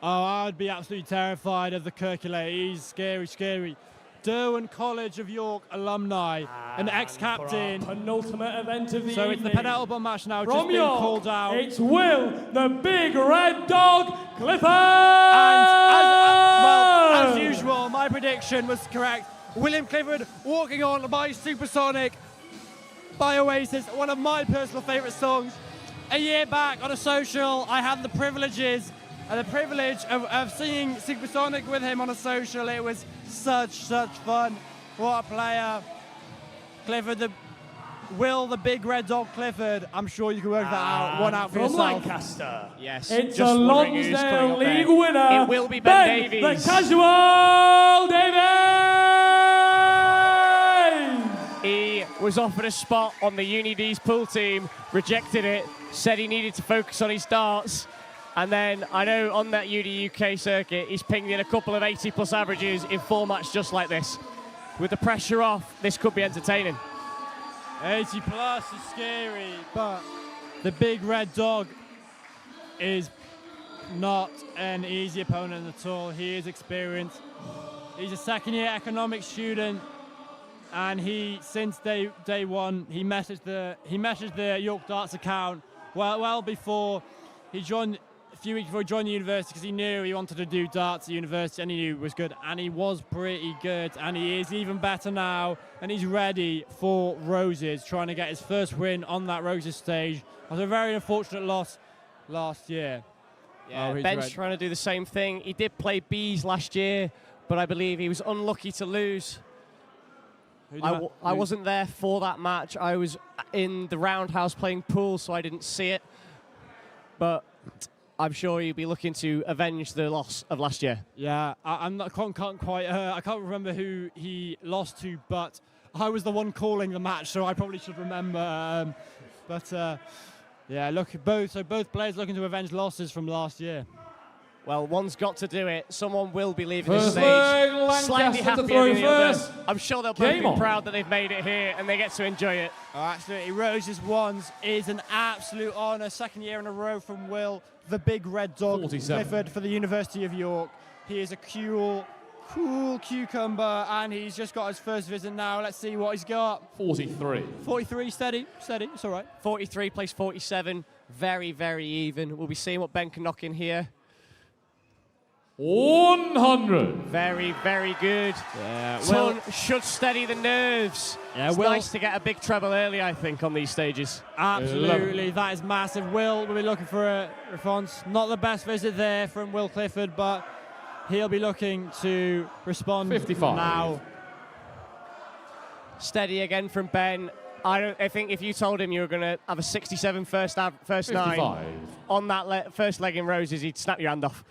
[SPEAKER 11] Oh, I would be absolutely terrified of the Kirkulator. He's scary, scary. Derwent College of York alumni, an ex-captain.
[SPEAKER 8] Penultimate event of the
[SPEAKER 11] So
[SPEAKER 8] evening.
[SPEAKER 11] it's the penultimate match now, just
[SPEAKER 8] From
[SPEAKER 11] being
[SPEAKER 8] York,
[SPEAKER 11] called out.
[SPEAKER 8] it's Will, the Big Red Dog, Clifford!
[SPEAKER 11] And as usual, my prediction was correct. William Clifford walking on by Supersonic by Oasis, one of my personal favourite songs. A year back on a social, I had the privilege of singing Supersonic with him on a social. It was such fun. What a player. Clifford, Will the Big Red Dog Clifford. I'm sure you can work that out. One out for
[SPEAKER 8] from
[SPEAKER 11] yourself.
[SPEAKER 8] Lancaster.
[SPEAKER 9] Yes.
[SPEAKER 8] It's
[SPEAKER 9] just
[SPEAKER 8] a
[SPEAKER 9] wondering who's coming
[SPEAKER 8] Lonsdale
[SPEAKER 9] up
[SPEAKER 8] League
[SPEAKER 9] there.
[SPEAKER 8] winner.
[SPEAKER 9] It will be Ben Davies.
[SPEAKER 8] The Casual Davies!
[SPEAKER 9] He was offered a spot on the Uni D's pool team, rejected it, said he needed to focus on his darts. And then I know on that Uni UK circuit, he's pinged in a couple of 80+ averages in formats just like this. With the pressure off, this could be entertaining.
[SPEAKER 11] 80+ is scary, but the Big Red Dog is not an easy opponent at all. He is experienced. He's a second-year economics student, and since day one, he messaged the York Darts account well before he joined. A few weeks before he joined the university, because he knew he wanted to do darts at university and he knew he was good, and he was pretty good, and he is even better now, and he's ready for Roses, trying to get his first win on that Roses stage. It was a very unfortunate loss last year.
[SPEAKER 9] Yeah, Ben's trying to do the same thing. He did play Bs last year, but I believe he was unlucky to lose. I wasn't there for that match. I was in the roundhouse playing pool, so I didn't see it. But I'm sure he'll be looking to avenge the loss of last year.
[SPEAKER 11] Yeah, I can't remember who he lost to, but I was the one calling the match, so I probably should remember. Yeah, look, both players looking to avenge losses from last year.
[SPEAKER 9] Well, one's got to do it. Someone will be leaving
[SPEAKER 8] First
[SPEAKER 9] the
[SPEAKER 8] leg,
[SPEAKER 9] stage slightly
[SPEAKER 8] Lancaster to
[SPEAKER 9] happier
[SPEAKER 8] throw
[SPEAKER 9] than the other.
[SPEAKER 8] first.
[SPEAKER 9] I'm sure they'll both
[SPEAKER 8] Game
[SPEAKER 9] be
[SPEAKER 8] on.
[SPEAKER 9] proud that they've made it here and they get to enjoy it.
[SPEAKER 11] Oh, absolutely. Roses ones is an absolute honour. Second year in a row from Will, the Big Red Dog
[SPEAKER 8] 47.
[SPEAKER 11] Clifford for the University of York. He is a cool cucumber, and he's just got his first visit now. Let's see what he's got.
[SPEAKER 8] 43.
[SPEAKER 11] 43, steady, it's all right.
[SPEAKER 9] 43 plays 47, very, very even. We'll be seeing what Ben can knock in here.
[SPEAKER 8] 100.
[SPEAKER 9] Very, very good.
[SPEAKER 11] Yeah,
[SPEAKER 9] Ton should steady the nerves.
[SPEAKER 11] Yeah,
[SPEAKER 9] it's
[SPEAKER 11] Will-
[SPEAKER 9] nice to get a big treble early, I think, on these stages.
[SPEAKER 11] Absolutely, that is massive. Will be looking for a response. Not the best visit there from Will Clifford, but he'll be looking to respond
[SPEAKER 8] 55.
[SPEAKER 11] now.
[SPEAKER 9] Steady again from Ben. I think if you told him you were going to have a 67 first
[SPEAKER 8] 55.
[SPEAKER 9] nine on that first leg in Roses, he'd snap your hand off.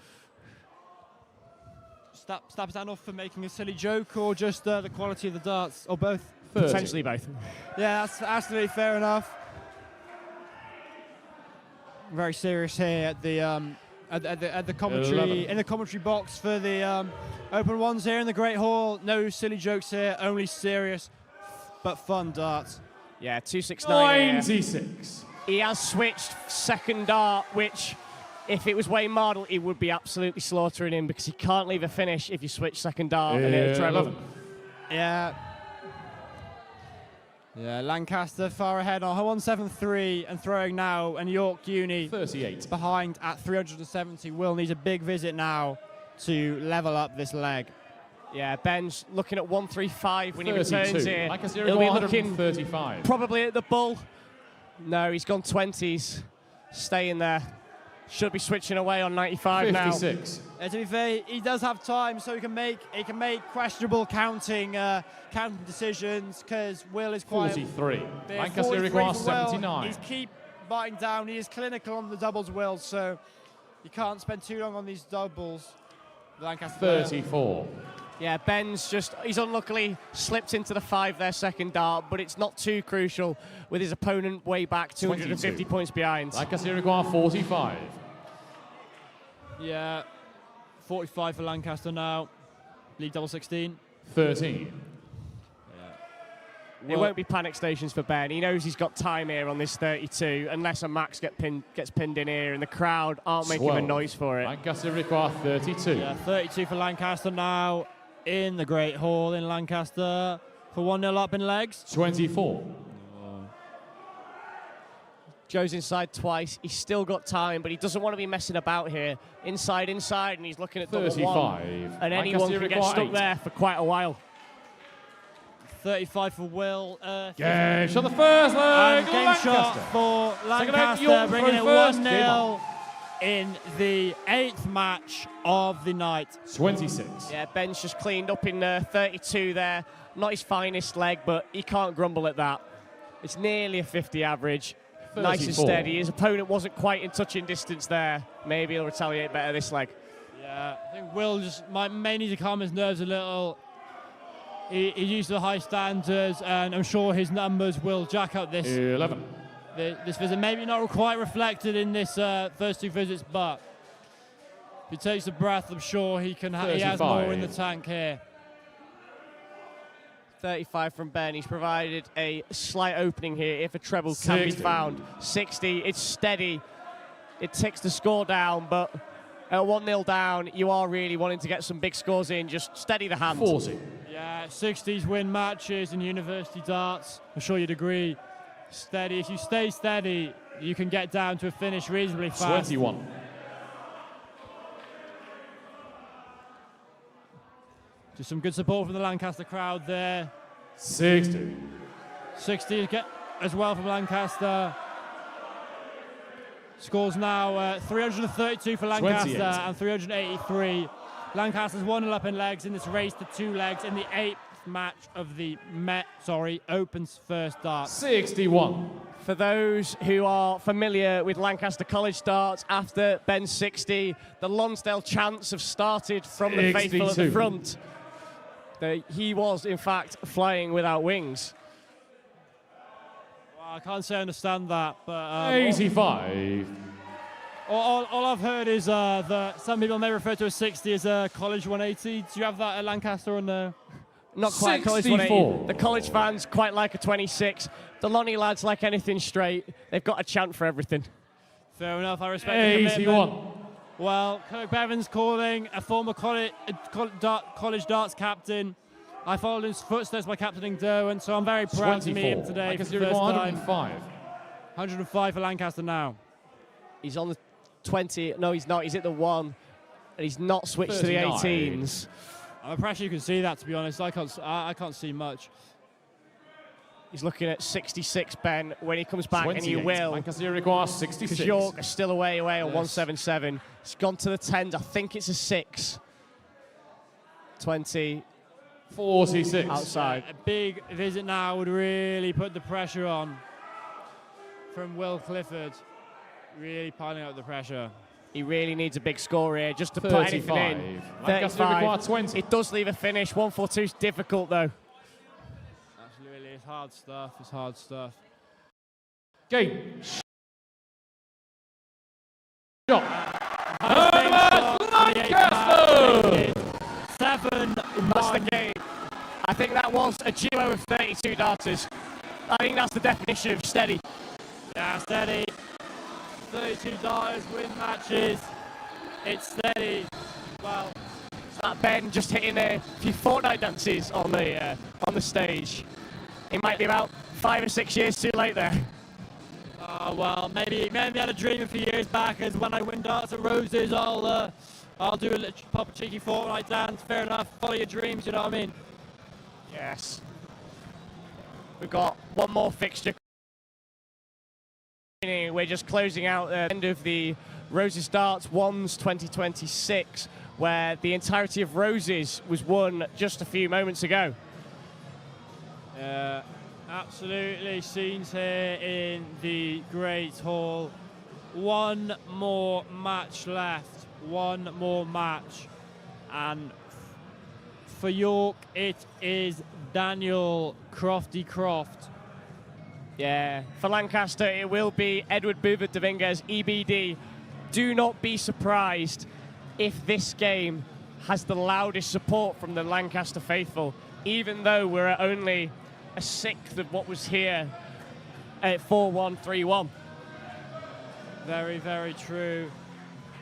[SPEAKER 11] Snap his hand off for making a silly joke, or just the quality of the darts, or both?
[SPEAKER 8] 30.
[SPEAKER 9] Potentially both.
[SPEAKER 11] Yeah, that's absolutely fair enough. Very serious here at the commentary
[SPEAKER 8] 11.
[SPEAKER 11] in the commentary box for the open ones here in the Great Hall. No silly jokes here, only serious but fun darts.
[SPEAKER 9] Yeah, 269.
[SPEAKER 8] 96.
[SPEAKER 9] He has switched second dart, which, if it was Wayne Mardle, he would be absolutely slaughtering him because he can't leave a finish if you switch second dart and hit a treble.
[SPEAKER 8] 11.
[SPEAKER 11] Yeah. Yeah, Lancaster far ahead on 173 and throwing now, and York Uni
[SPEAKER 8] 38.
[SPEAKER 11] behind at 370. Will needs a big visit now to level up this leg.
[SPEAKER 9] Yeah, Ben's looking at 135 when he
[SPEAKER 8] 32.
[SPEAKER 9] returns here.
[SPEAKER 8] Lancaster
[SPEAKER 9] He'll be looking
[SPEAKER 8] 135.
[SPEAKER 9] probably at the bull. No, he's gone 20s. Staying there. Should be switching away on 95 now.
[SPEAKER 8] 56.
[SPEAKER 11] To be fair, he does have time, so he can make questionable counting decisions, because Will is quite
[SPEAKER 8] 43.
[SPEAKER 11] big.
[SPEAKER 8] Lancaster
[SPEAKER 11] 43
[SPEAKER 8] requires
[SPEAKER 11] for Will.
[SPEAKER 8] 79.
[SPEAKER 11] He's keep biting down. He is clinical on the doubles, Will, so you can't spend too long on these doubles. Lancaster
[SPEAKER 8] 34.
[SPEAKER 9] Yeah, he's unluckily slipped into the 5 there, second dart, but it's not too crucial with his opponent way back, 250
[SPEAKER 8] 22.
[SPEAKER 9] points behind.
[SPEAKER 8] Lancaster requires 45.
[SPEAKER 11] Yeah, 45 for Lancaster now. League double 16.
[SPEAKER 8] 13.
[SPEAKER 9] It won't be panic stations for Ben. He knows he's got time here on this 32, unless a Max gets pinned in here and the crowd aren't making a noise for it.
[SPEAKER 8] Lancaster require 32.
[SPEAKER 11] Yeah, 32 for Lancaster now in the Great Hall in Lancaster for 1-0 up in legs.
[SPEAKER 8] 24.
[SPEAKER 9] Joe's inside twice. He's still got time, but he doesn't want to be messing about here. Inside, and he's looking at double
[SPEAKER 8] 35.
[SPEAKER 9] one. And anyone can get stuck there for quite a while.
[SPEAKER 11] 35 for Will.
[SPEAKER 8] Game shot the first leg.
[SPEAKER 11] And game shot for Lancaster, bringing it 1-0 in the 8th match of the night.
[SPEAKER 8] 26.
[SPEAKER 9] Yeah, Ben's just cleaned up in 32 there. Not his finest leg, but he can't grumble at that. It's nearly a 50 average.
[SPEAKER 8] 34.
[SPEAKER 9] Nice and steady. His opponent wasn't quite in touching distance there. Maybe he'll retaliate better this leg.
[SPEAKER 11] Yeah, I think Will may need to calm his nerves a little. He's used to the high standards, and I'm sure his numbers will jack up this
[SPEAKER 8] 11.
[SPEAKER 11] This visit. Maybe not quite reflected in this first 2 visits, but if he takes a breath, I'm sure he has more in the tank here.
[SPEAKER 9] 35 from Ben. He's provided a slight opening here if a treble can be found. 60, it's steady. It ticks the score down, but at 1-0 down, you are really wanting to get some big scores in. Just steady the hand.
[SPEAKER 8] 40.
[SPEAKER 11] Yeah, 60s win matches in university darts. I'm sure you'd agree. Steady. If you stay steady, you can get down to a finish reasonably fast.
[SPEAKER 8] 21.
[SPEAKER 11] Just some good support from the Lancaster crowd there.
[SPEAKER 8] 60.
[SPEAKER 11] 60 as well from Lancaster. Scores now 332 for Lancaster
[SPEAKER 8] 28.
[SPEAKER 11] and 383. Lancaster's 1-0 up in legs in this race to 2 legs in the 8th match of the Open's first darts.
[SPEAKER 8] 61.
[SPEAKER 9] For those who are familiar with Lancaster College darts, after Ben's 60, the Lonsdale chants have started from the faithful at the front. He was, in fact, flying without wings.
[SPEAKER 11] Well, I can't say I understand that, but
[SPEAKER 8] 85.
[SPEAKER 11] All I've heard is that some people may refer to a 60 as a college 180. Do you have that at Lancaster or no?
[SPEAKER 9] Not quite
[SPEAKER 8] 64.
[SPEAKER 9] college 180. The college fans quite like a 26. The Lonnie lads like anything straight. They've got a chant for everything.
[SPEAKER 11] Fair enough, I respect the
[SPEAKER 8] 81.
[SPEAKER 11] commitment. Well, Kirk Bevan's calling, a former college darts captain. I followed in his footsteps by captaining Derwent, so I'm very proud
[SPEAKER 8] 24.
[SPEAKER 11] to meet him today for the first
[SPEAKER 8] 105.
[SPEAKER 11] time. 105 for Lancaster now.
[SPEAKER 9] He's on the 20. No, he's not. He's at the 1. And he's not switched
[SPEAKER 8] 39.
[SPEAKER 9] to the 18s.
[SPEAKER 11] I'm impressed you can see that, to be honest. I can't see much.
[SPEAKER 9] He's looking at 66, Ben, when he comes back,
[SPEAKER 8] 28.
[SPEAKER 9] and he will.
[SPEAKER 8] Lancaster requires 66.
[SPEAKER 9] Because York are still away on 177. He's gone to the 10s. I think it's a 6. 20.
[SPEAKER 8] 46.
[SPEAKER 9] Outside.
[SPEAKER 11] A big visit now would really put the pressure on from Will Clifford. Really piling up the pressure.
[SPEAKER 9] He really needs a big score here just to
[SPEAKER 8] 35.
[SPEAKER 9] put anything in.
[SPEAKER 8] Lancaster require 20.
[SPEAKER 9] It does leave a finish. 142 is difficult, though.
[SPEAKER 11] Absolutely, it's hard stuff. It's hard stuff.
[SPEAKER 8] Game. Shot. Lancaster!
[SPEAKER 11] 7-1.
[SPEAKER 9] That's the game. I think that was a duo of 32 darters. I think that's the definition of steady.
[SPEAKER 11] Yeah, steady. 32 darters win matches. It's steady. Well,
[SPEAKER 9] That Ben just hitting a few Fortnite dances on the stage. It might be about 5 or 6 years too late there.
[SPEAKER 11] well, maybe I had a dream a few years back as when I win darts at Roses, I'll do a pop a cheeky Fortnite dance. Fair enough. Follow your dreams. You know what I mean?
[SPEAKER 9] Yes. We've got one more fixture. We're just closing out the end of the Roses Darts Ones 2026, where the entirety of Roses was won just a few moments ago.
[SPEAKER 11] Absolutely. Scenes here in the Great Hall. One more match left. One more match. And for York, it is Daniel Crofty Croft.
[SPEAKER 9] Yeah, for Lancaster, it will be Edward Buvard Dominguez, EBD. Do not be surprised if this game has the loudest support from the Lancaster faithful, even though we're at only a sixth of what was here at 4-1, 3-1.
[SPEAKER 11] Very, very true.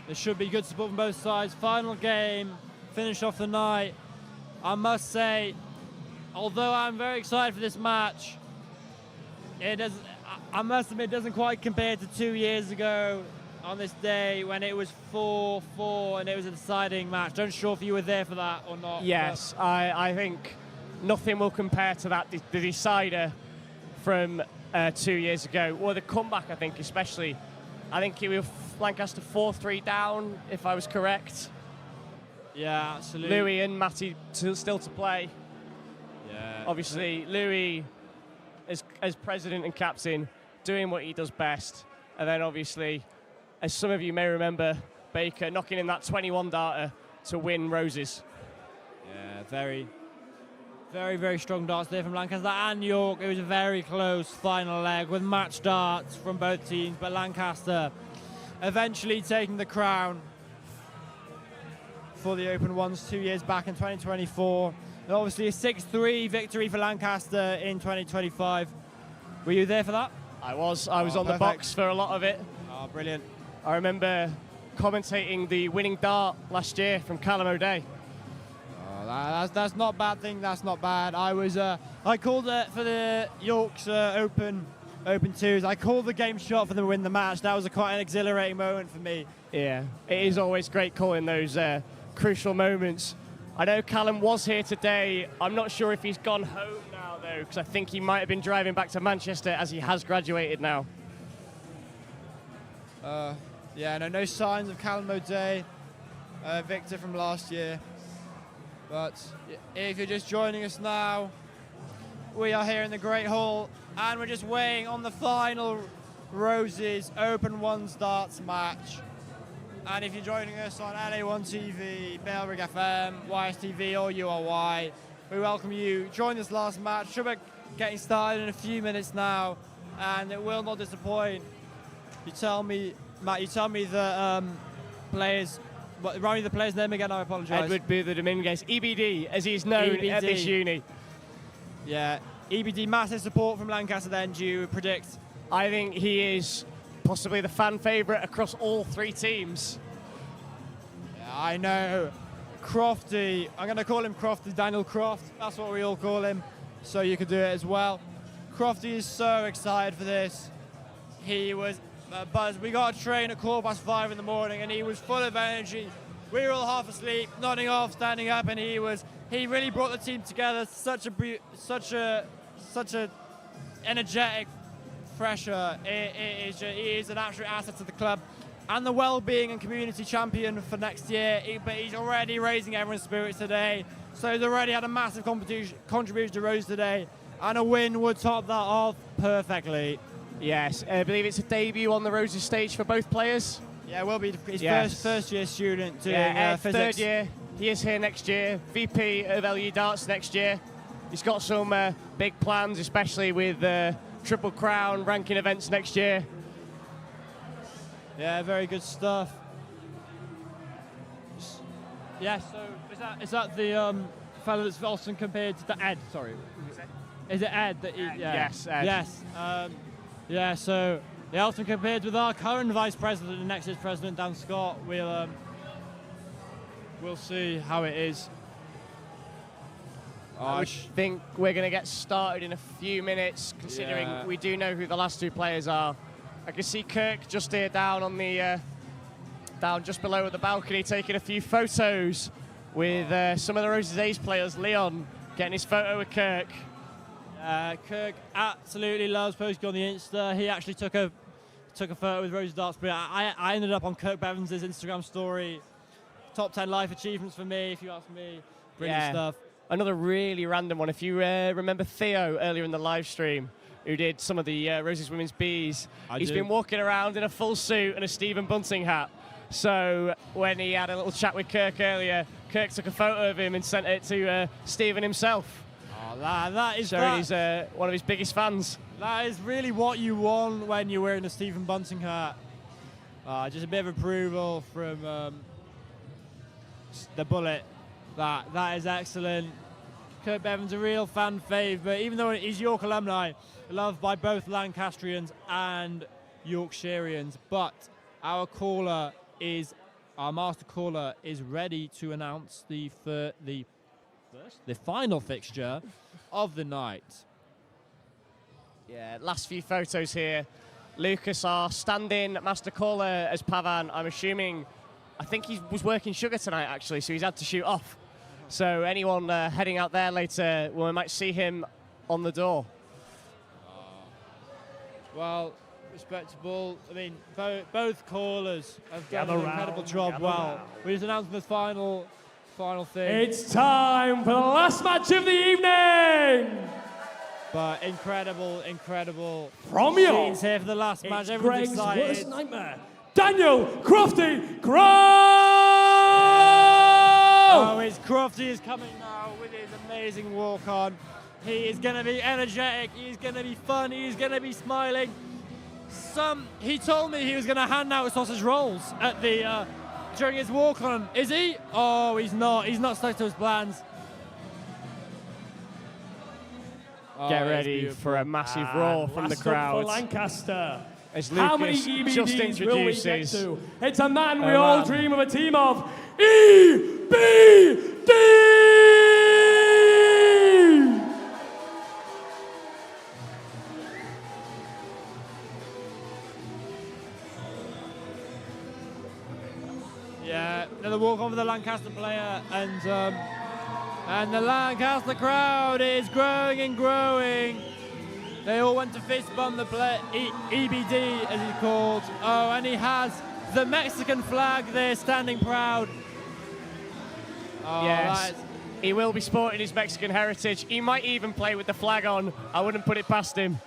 [SPEAKER 11] There should be good support from both sides. Final game, finish off the night. I must say, although I'm very excited for this match, I must admit, it doesn't quite compare to 2 years ago on this day when it was 4-4 and it was a deciding match. Don't sure if you were there for that or not.
[SPEAKER 9] Yes, I think nothing will compare to that, the decider from 2 years ago. Or the comeback, I think, especially. I think it was Lancaster 4-3 down, if I was correct.
[SPEAKER 11] Yeah, absolutely.
[SPEAKER 9] Louis and Matty still to play.
[SPEAKER 11] Yeah.
[SPEAKER 9] Obviously, Louis, as president and captain, doing what he does best. And then, obviously, as some of you may remember, Baker knocking in that 21 darter to win Roses.
[SPEAKER 11] Yeah, very, very, very strong darts there from Lancaster and York. It was a very close final leg with match darts from both teams, but Lancaster eventually taking the crown for the Open Ones 2 years back in 2024. And obviously a 6-3 victory for Lancaster in 2025. Were you there for that?
[SPEAKER 9] I was on
[SPEAKER 11] perfect.
[SPEAKER 9] the box for a lot of it.
[SPEAKER 11] Oh, brilliant.
[SPEAKER 9] I remember commentating the winning dart last year from Callum O'Day.
[SPEAKER 11] Oh, that's not a bad thing. That's not bad. I called it for the York's Open twos. I called the game shot for them to win the match. That was quite an exhilarating moment for me.
[SPEAKER 9] Yeah, it is always great calling those crucial moments. I know Callum was here today. I'm not sure if he's gone home now, though, because I think he might have been driving back to Manchester as he has graduated now.
[SPEAKER 11] Yeah, no signs of Callum O'Day, Victor from last year. But if you're just joining us now, we are here in the Great Hall, and we're just weighing on the final Roses Open Ones darts match. And if you're joining us on LA1 TV, Bellrig FM, YSTV or URY, we welcome you. Join this last match. Should be getting started in a few minutes now, and it will not disappoint. You tell me, Matt, the players, remind me the player's name again, I apologise.
[SPEAKER 9] Edward Buther Dominguez, EBD, as he's known at this uni.
[SPEAKER 11] Yeah, EBD, massive support from Lancaster then, do you predict?
[SPEAKER 9] I think he is possibly the fan favourite across all three teams.
[SPEAKER 11] Yeah, I know. Crofty, I'm going to call him Crofty, Daniel Croft. That's what we all call him, so you could do it as well. Crofty is so excited for this. He was buzzed. We got a train at 5:15 in the morning, and he was full of energy. We were all half asleep, nodding off, standing up, and he really brought the team together. Such a energetic fresher. He is an absolute asset to the club and the well-being and community champion for next year. But he's already raising everyone's spirits today. So he's already had a massive contribution to Rose today, and a win would top that off perfectly.
[SPEAKER 9] Yes, I believe it's a debut on the Roses stage for both players.
[SPEAKER 11] Yeah, it will be his first year student doing physics.
[SPEAKER 9] Third year. He is here next year. VP of LU Darts next year. He's got some big plans, especially with Triple Crown ranking events next year.
[SPEAKER 11] Yeah, very good stuff. Yeah, so is that the fellow that's often compared to Ed? Sorry, is it Ed?
[SPEAKER 9] Yes, Ed.
[SPEAKER 11] Yes. Yeah, so they often compared with our current vice president and next year's president, Dan Scott. We'll see how it is.
[SPEAKER 9] I think we're going to get started in a few minutes, considering we do know who the last two players are. I can see Kirk just here down on the down just below at the balcony, taking a few photos with some of the Roses Ace players. Leon getting his photo with Kirk.
[SPEAKER 11] Kirk absolutely loves posting on the Insta. He actually took a photo with Roses Darts, but I ended up on Kirk Bevans' Instagram story. Top 10 life achievements for me, if you ask me. Brilliant stuff.
[SPEAKER 9] Another really random one. If you remember Theo earlier in the live stream, who did some of the Roses Women's Bees, he's been walking around in a full suit and a Stephen Bunting hat. So when he had a little chat with Kirk earlier, Kirk took a photo of him and sent it to Stephen himself.
[SPEAKER 11] Oh, that is
[SPEAKER 9] showing he's one of his biggest fans.
[SPEAKER 11] That is really what you want when you're wearing a Stephen Bunting hat. Just a bit of approval from the bullet. That is excellent. Kirk Bevan's a real fan favourite, even though he's York alumni, loved by both Lancastrians and Yorkshireans. But our master caller is ready to announce the final fixture of the night.
[SPEAKER 9] Yeah, last few photos here. Lucas, our stand-in master caller as Pavan, I'm assuming, I think he was working sugar tonight actually, so he's had to shoot off. So anyone heading out there later, well, we might see him on the door.
[SPEAKER 11] Well, respectable. I mean, both callers have done an incredible job. Well, we just announced the final thing.
[SPEAKER 8] It's time for the last match of the evening.
[SPEAKER 11] But incredible
[SPEAKER 8] From York,
[SPEAKER 11] scenes here for the last match.
[SPEAKER 8] it's
[SPEAKER 11] Everyone's
[SPEAKER 8] Greg's
[SPEAKER 11] excited.
[SPEAKER 8] worst nightmare. Daniel Crofty Grove!
[SPEAKER 11] Oh, it's Crofty is coming now with his amazing walk-on. He is going to be energetic. He's going to be fun. He's going to be smiling. He told me he was going to hand out sausage rolls at the during his walk-on. Is he? Oh, he's not. He's not stuck to his plans.
[SPEAKER 9] Get ready for a massive roar from the
[SPEAKER 8] Last up
[SPEAKER 9] crowd.
[SPEAKER 8] for Lancaster.
[SPEAKER 9] As
[SPEAKER 8] How many
[SPEAKER 9] Lucas just
[SPEAKER 8] EBDs will we get
[SPEAKER 9] introduces.
[SPEAKER 8] to? It's a man we
[SPEAKER 9] Oh,
[SPEAKER 8] all
[SPEAKER 9] man.
[SPEAKER 8] dream of, a team of EBD!
[SPEAKER 11] Yeah, another walk-on for the Lancaster player, and the Lancaster crowd is growing and growing. They all went to fist bump the EBD, as he's called. Oh, and he has the Mexican flag there, standing proud. Oh,
[SPEAKER 9] Yes, he will be sporting his Mexican heritage. He might even play with the flag on. I wouldn't put it past him.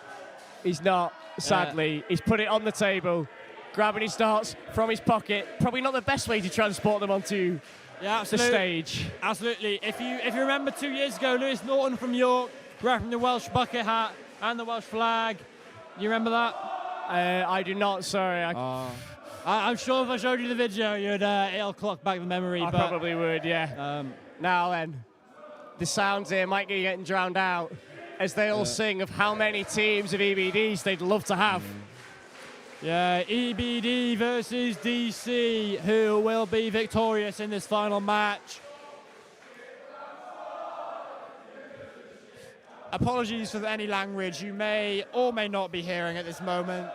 [SPEAKER 9] He's not, sadly. He's put it on the table, grabbing his darts from his pocket. Probably not the best way to transport them onto the stage.
[SPEAKER 11] Absolutely. If you remember 2 years ago, Lewis Norton from York, wearing the Welsh bucket hat and the Welsh flag. You remember that?
[SPEAKER 9] I do not, sorry.
[SPEAKER 11] I'm sure if I showed you the video, it'll clock back the memory.
[SPEAKER 9] I probably would, yeah. Now then, the sounds here might be getting drowned out as they all sing of how many teams of EBDs they'd love to have.
[SPEAKER 11] Yeah, EBD versus DC, who will be victorious in this final match. Apologies for any language you may or may not be hearing at this moment.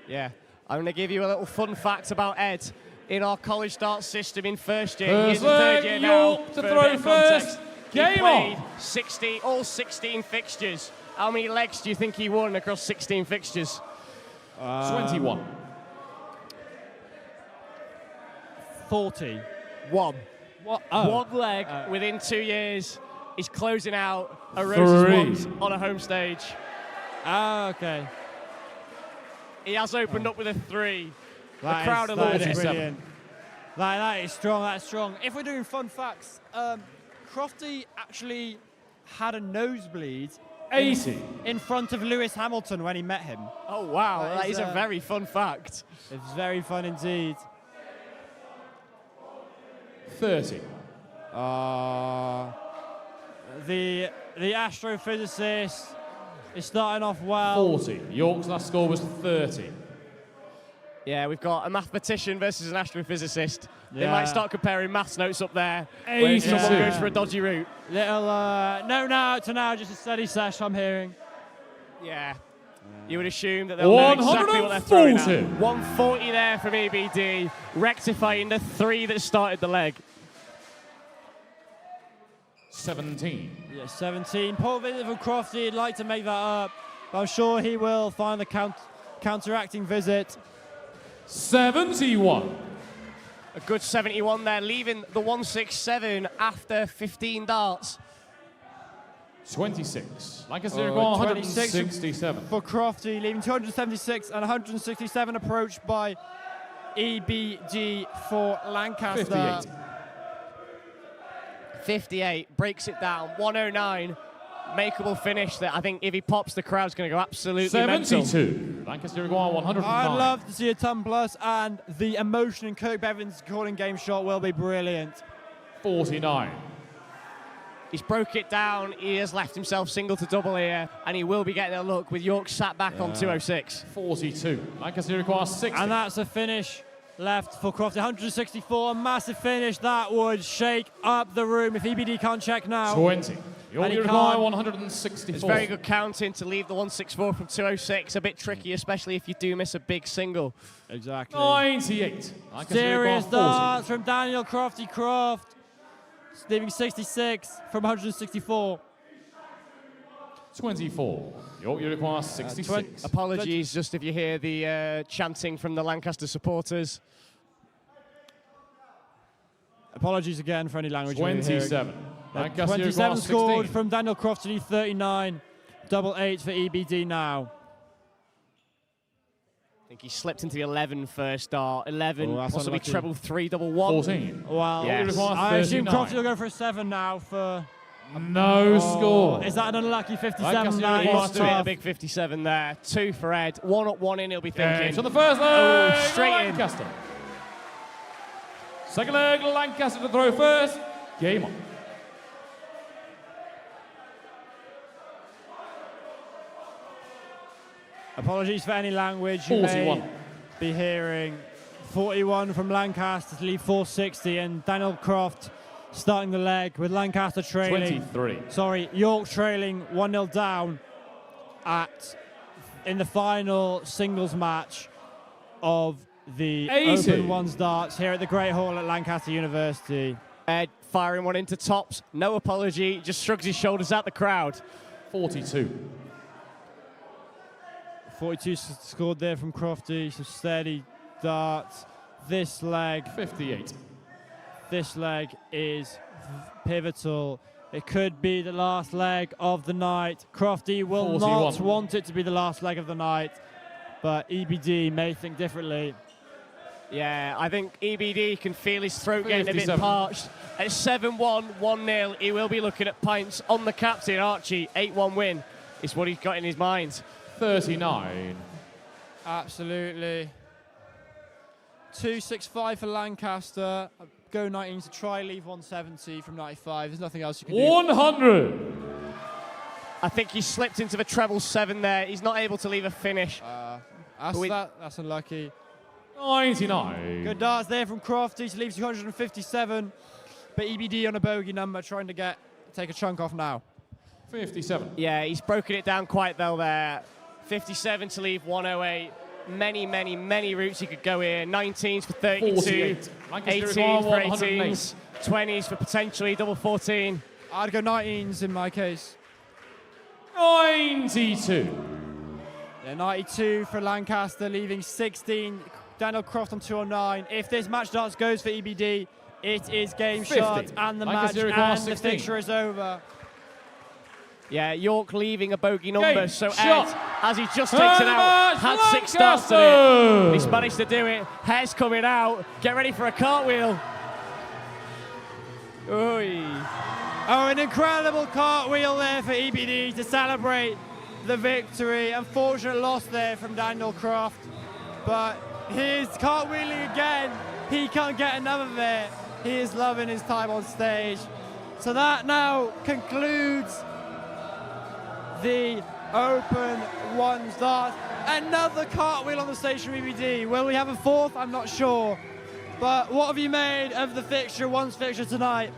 [SPEAKER 9] Yeah, I'm going to give you a little fun fact about Ed. In our college darts system in first year, he is in third year now.
[SPEAKER 8] York to
[SPEAKER 9] For a
[SPEAKER 8] throw
[SPEAKER 9] bit of context,
[SPEAKER 8] first.
[SPEAKER 9] he
[SPEAKER 8] Game
[SPEAKER 9] played
[SPEAKER 8] on.
[SPEAKER 9] all 16 fixtures. How many legs do you think he won across 16 fixtures?
[SPEAKER 8] 21.
[SPEAKER 11] 40.
[SPEAKER 9] One.
[SPEAKER 11] What? Oh.
[SPEAKER 9] One leg within 2 years. He's closing out a Roses
[SPEAKER 8] Three.
[SPEAKER 9] once on a home stage.
[SPEAKER 11] Ah, okay.
[SPEAKER 9] He has opened up with a 3. The
[SPEAKER 11] That
[SPEAKER 9] crowd
[SPEAKER 11] is-
[SPEAKER 9] are
[SPEAKER 11] that is
[SPEAKER 9] loving it.
[SPEAKER 11] brilliant. That is strong, that's strong. If we're doing fun facts, Crofty actually had a nosebleed
[SPEAKER 8] 80.
[SPEAKER 11] in front of Lewis Hamilton when he met him.
[SPEAKER 9] Oh, wow.
[SPEAKER 11] That
[SPEAKER 9] That
[SPEAKER 11] is,
[SPEAKER 9] is a very fun fact.
[SPEAKER 11] It's very fun indeed.
[SPEAKER 8] 30.
[SPEAKER 11] The astrophysicist is starting off well.
[SPEAKER 8] 40. York's last score was 30.
[SPEAKER 9] Yeah, we've got a mathematician versus an astrophysicist. They
[SPEAKER 11] Yeah.
[SPEAKER 9] might start comparing maths notes up there. Where
[SPEAKER 8] 82.
[SPEAKER 9] someone goes for a dodgy route.
[SPEAKER 11] Little, no, to now, just a steady sesh, I'm hearing.
[SPEAKER 9] Yeah. You would assume that they'll know exactly what they're throwing at.
[SPEAKER 8] 140.
[SPEAKER 9] 140 there from EBD, rectifying the 3 that started the leg.
[SPEAKER 8] 17.
[SPEAKER 11] Yeah, 17. Poor visit from Crofty, he'd like to make that up. But I'm sure he will find the counteracting visit.
[SPEAKER 8] 71.
[SPEAKER 9] A good 71 there, leaving the 167 after 15 darts.
[SPEAKER 8] 26. Lancaster
[SPEAKER 11] Oh,
[SPEAKER 8] go
[SPEAKER 11] 26
[SPEAKER 8] 167.
[SPEAKER 11] For Crofty, leaving 276 and 167 approached by EBD for Lancaster.
[SPEAKER 8] 58.
[SPEAKER 9] 58, breaks it down. 109, makeable finish that I think if he pops, the crowd's going to go absolutely mental.
[SPEAKER 8] 72. Lancaster go on 105.
[SPEAKER 11] I'd love to see a ton plus, and the emotion in Kirk Bevan's calling game shot will be brilliant.
[SPEAKER 8] 49.
[SPEAKER 9] He's broke it down. He has left himself single to double here, and he will be getting a look with York sat back on 206.
[SPEAKER 8] 42. Lancaster requires 60.
[SPEAKER 11] And that's a finish left for Crofty. 164, a massive finish. That would shake up the room if EBD can't check now.
[SPEAKER 8] 20. York
[SPEAKER 11] And he
[SPEAKER 8] require
[SPEAKER 11] can't.
[SPEAKER 8] 164.
[SPEAKER 9] It's very good counting to leave the 164 from 206. A bit tricky, especially if you do miss a big single.
[SPEAKER 11] Exactly.
[SPEAKER 8] 98. Lancaster
[SPEAKER 11] Serious
[SPEAKER 8] requires 40.
[SPEAKER 11] darts from Daniel Crofty Croft. Leaving 66 from 164.
[SPEAKER 8] 24. York requires 66.
[SPEAKER 9] Apologies, just if you hear the chanting from the Lancaster supporters.
[SPEAKER 11] Apologies again for any language.
[SPEAKER 8] 27. Lancaster
[SPEAKER 11] 27
[SPEAKER 8] requires
[SPEAKER 11] scored
[SPEAKER 8] 16.
[SPEAKER 11] from Daniel Crofty, 39. Double 8 for EBD now.
[SPEAKER 9] I think he slipped into the 11 first dart. 11,
[SPEAKER 11] Oh, that's
[SPEAKER 9] possibly
[SPEAKER 11] unlucky.
[SPEAKER 9] treble 3, double 1.
[SPEAKER 8] 14.
[SPEAKER 11] Well,
[SPEAKER 9] Yes.
[SPEAKER 11] I assume
[SPEAKER 8] 39.
[SPEAKER 11] Crofty will go for a 7 now for...
[SPEAKER 8] No score.
[SPEAKER 11] Is that an unlucky 57?
[SPEAKER 8] Lancaster
[SPEAKER 11] That
[SPEAKER 8] requires
[SPEAKER 11] is
[SPEAKER 9] Wants to hit a
[SPEAKER 11] tough.
[SPEAKER 9] big 57 there. 2 for Ed. 1 up, 1 in, he'll be thinking.
[SPEAKER 8] Games on the first leg.
[SPEAKER 9] Oh, straight in.
[SPEAKER 8] Lancaster. Second leg, Lancaster to throw first. Game on.
[SPEAKER 11] Apologies for any language you
[SPEAKER 8] 41.
[SPEAKER 11] may be hearing. 41 from Lancaster to leave 460, and Daniel Croft starting the leg with Lancaster trailing.
[SPEAKER 8] 23.
[SPEAKER 11] Sorry, York trailing 1-0 down in the final singles match of the
[SPEAKER 8] 80.
[SPEAKER 11] Open Ones darts here at the Great Hall at Lancaster University.
[SPEAKER 9] Ed firing one into tops. No apology, just shrugs his shoulders at the crowd.
[SPEAKER 8] 42.
[SPEAKER 11] 42 scored there from Crofty, some steady darts. This leg
[SPEAKER 8] 58.
[SPEAKER 11] This leg is pivotal. It could be the last leg of the night. Crofty will
[SPEAKER 8] 41.
[SPEAKER 11] not want it to be the last leg of the night, but EBD may think differently.
[SPEAKER 9] Yeah, I think EBD can feel his throat getting a bit
[SPEAKER 8] 57.
[SPEAKER 9] parched. At 7-1, 1-0, he will be looking at pints on the captain, Archie. 8-1 win is what he's got in his mind.
[SPEAKER 8] 39.
[SPEAKER 11] Absolutely. 265 for Lancaster. Go 19 to try leave 170 from 95. There's nothing else you can do.
[SPEAKER 8] 100.
[SPEAKER 9] I think he slipped into the treble 7 there. He's not able to leave a finish.
[SPEAKER 11] That's unlucky.
[SPEAKER 8] 99.
[SPEAKER 11] Good darts there from Crofty to leave 257. But EBD on a bogey number, trying to take a chunk off now.
[SPEAKER 8] 57.
[SPEAKER 9] Yeah, he's broken it down quite well there. 57 to leave 108. Many, many, many routes he could go here. 19s for 32.
[SPEAKER 8] 48.
[SPEAKER 9] 18s for 18s. 20s for potentially double 14.
[SPEAKER 11] I'd go 19s in my case.
[SPEAKER 8] 92.
[SPEAKER 11] Yeah, 92 for Lancaster, leaving 16. Daniel Croft on 209. If this match darts goes for EBD, it is game
[SPEAKER 8] 50.
[SPEAKER 11] shot and the match
[SPEAKER 8] Lancaster
[SPEAKER 11] and
[SPEAKER 8] requires
[SPEAKER 11] the
[SPEAKER 8] 16.
[SPEAKER 11] fixture is over.
[SPEAKER 9] Yeah, York leaving a bogey number,
[SPEAKER 8] Game,
[SPEAKER 9] so
[SPEAKER 8] shot.
[SPEAKER 9] Ed, as he just takes it out, had 6 starts to it. He's managed to do it. Hair's coming out. Get ready for a cartwheel. Oy.
[SPEAKER 11] Oh, an incredible cartwheel there for EBD to celebrate the victory. Unfortunate loss there from Daniel Croft, but he's cartwheeling again. He can't get enough of it. He is loving his time on stage. So that now concludes the Open Ones dart. Another cartwheel on the stage from EBD. Will we have a fourth? I'm not sure. But what have you made of the fixture, Ones fixture tonight?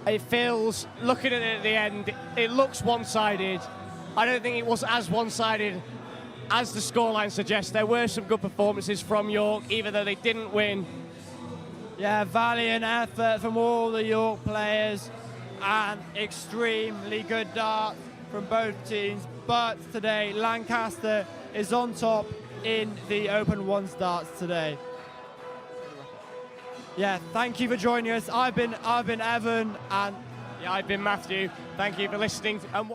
[SPEAKER 9] It feels, looking at it at the end, it looks one-sided. I don't think it was as one-sided as the scoreline suggests. There were some good performances from York, even though they didn't win.
[SPEAKER 11] Yeah, valiant effort from all the York players and extremely good darts from both teams. But today, Lancaster is on top in the Open Ones darts today. Yeah, thank you for joining us. I've been Evan, and
[SPEAKER 9] Yeah, I've been Matthew. Thank you for listening. And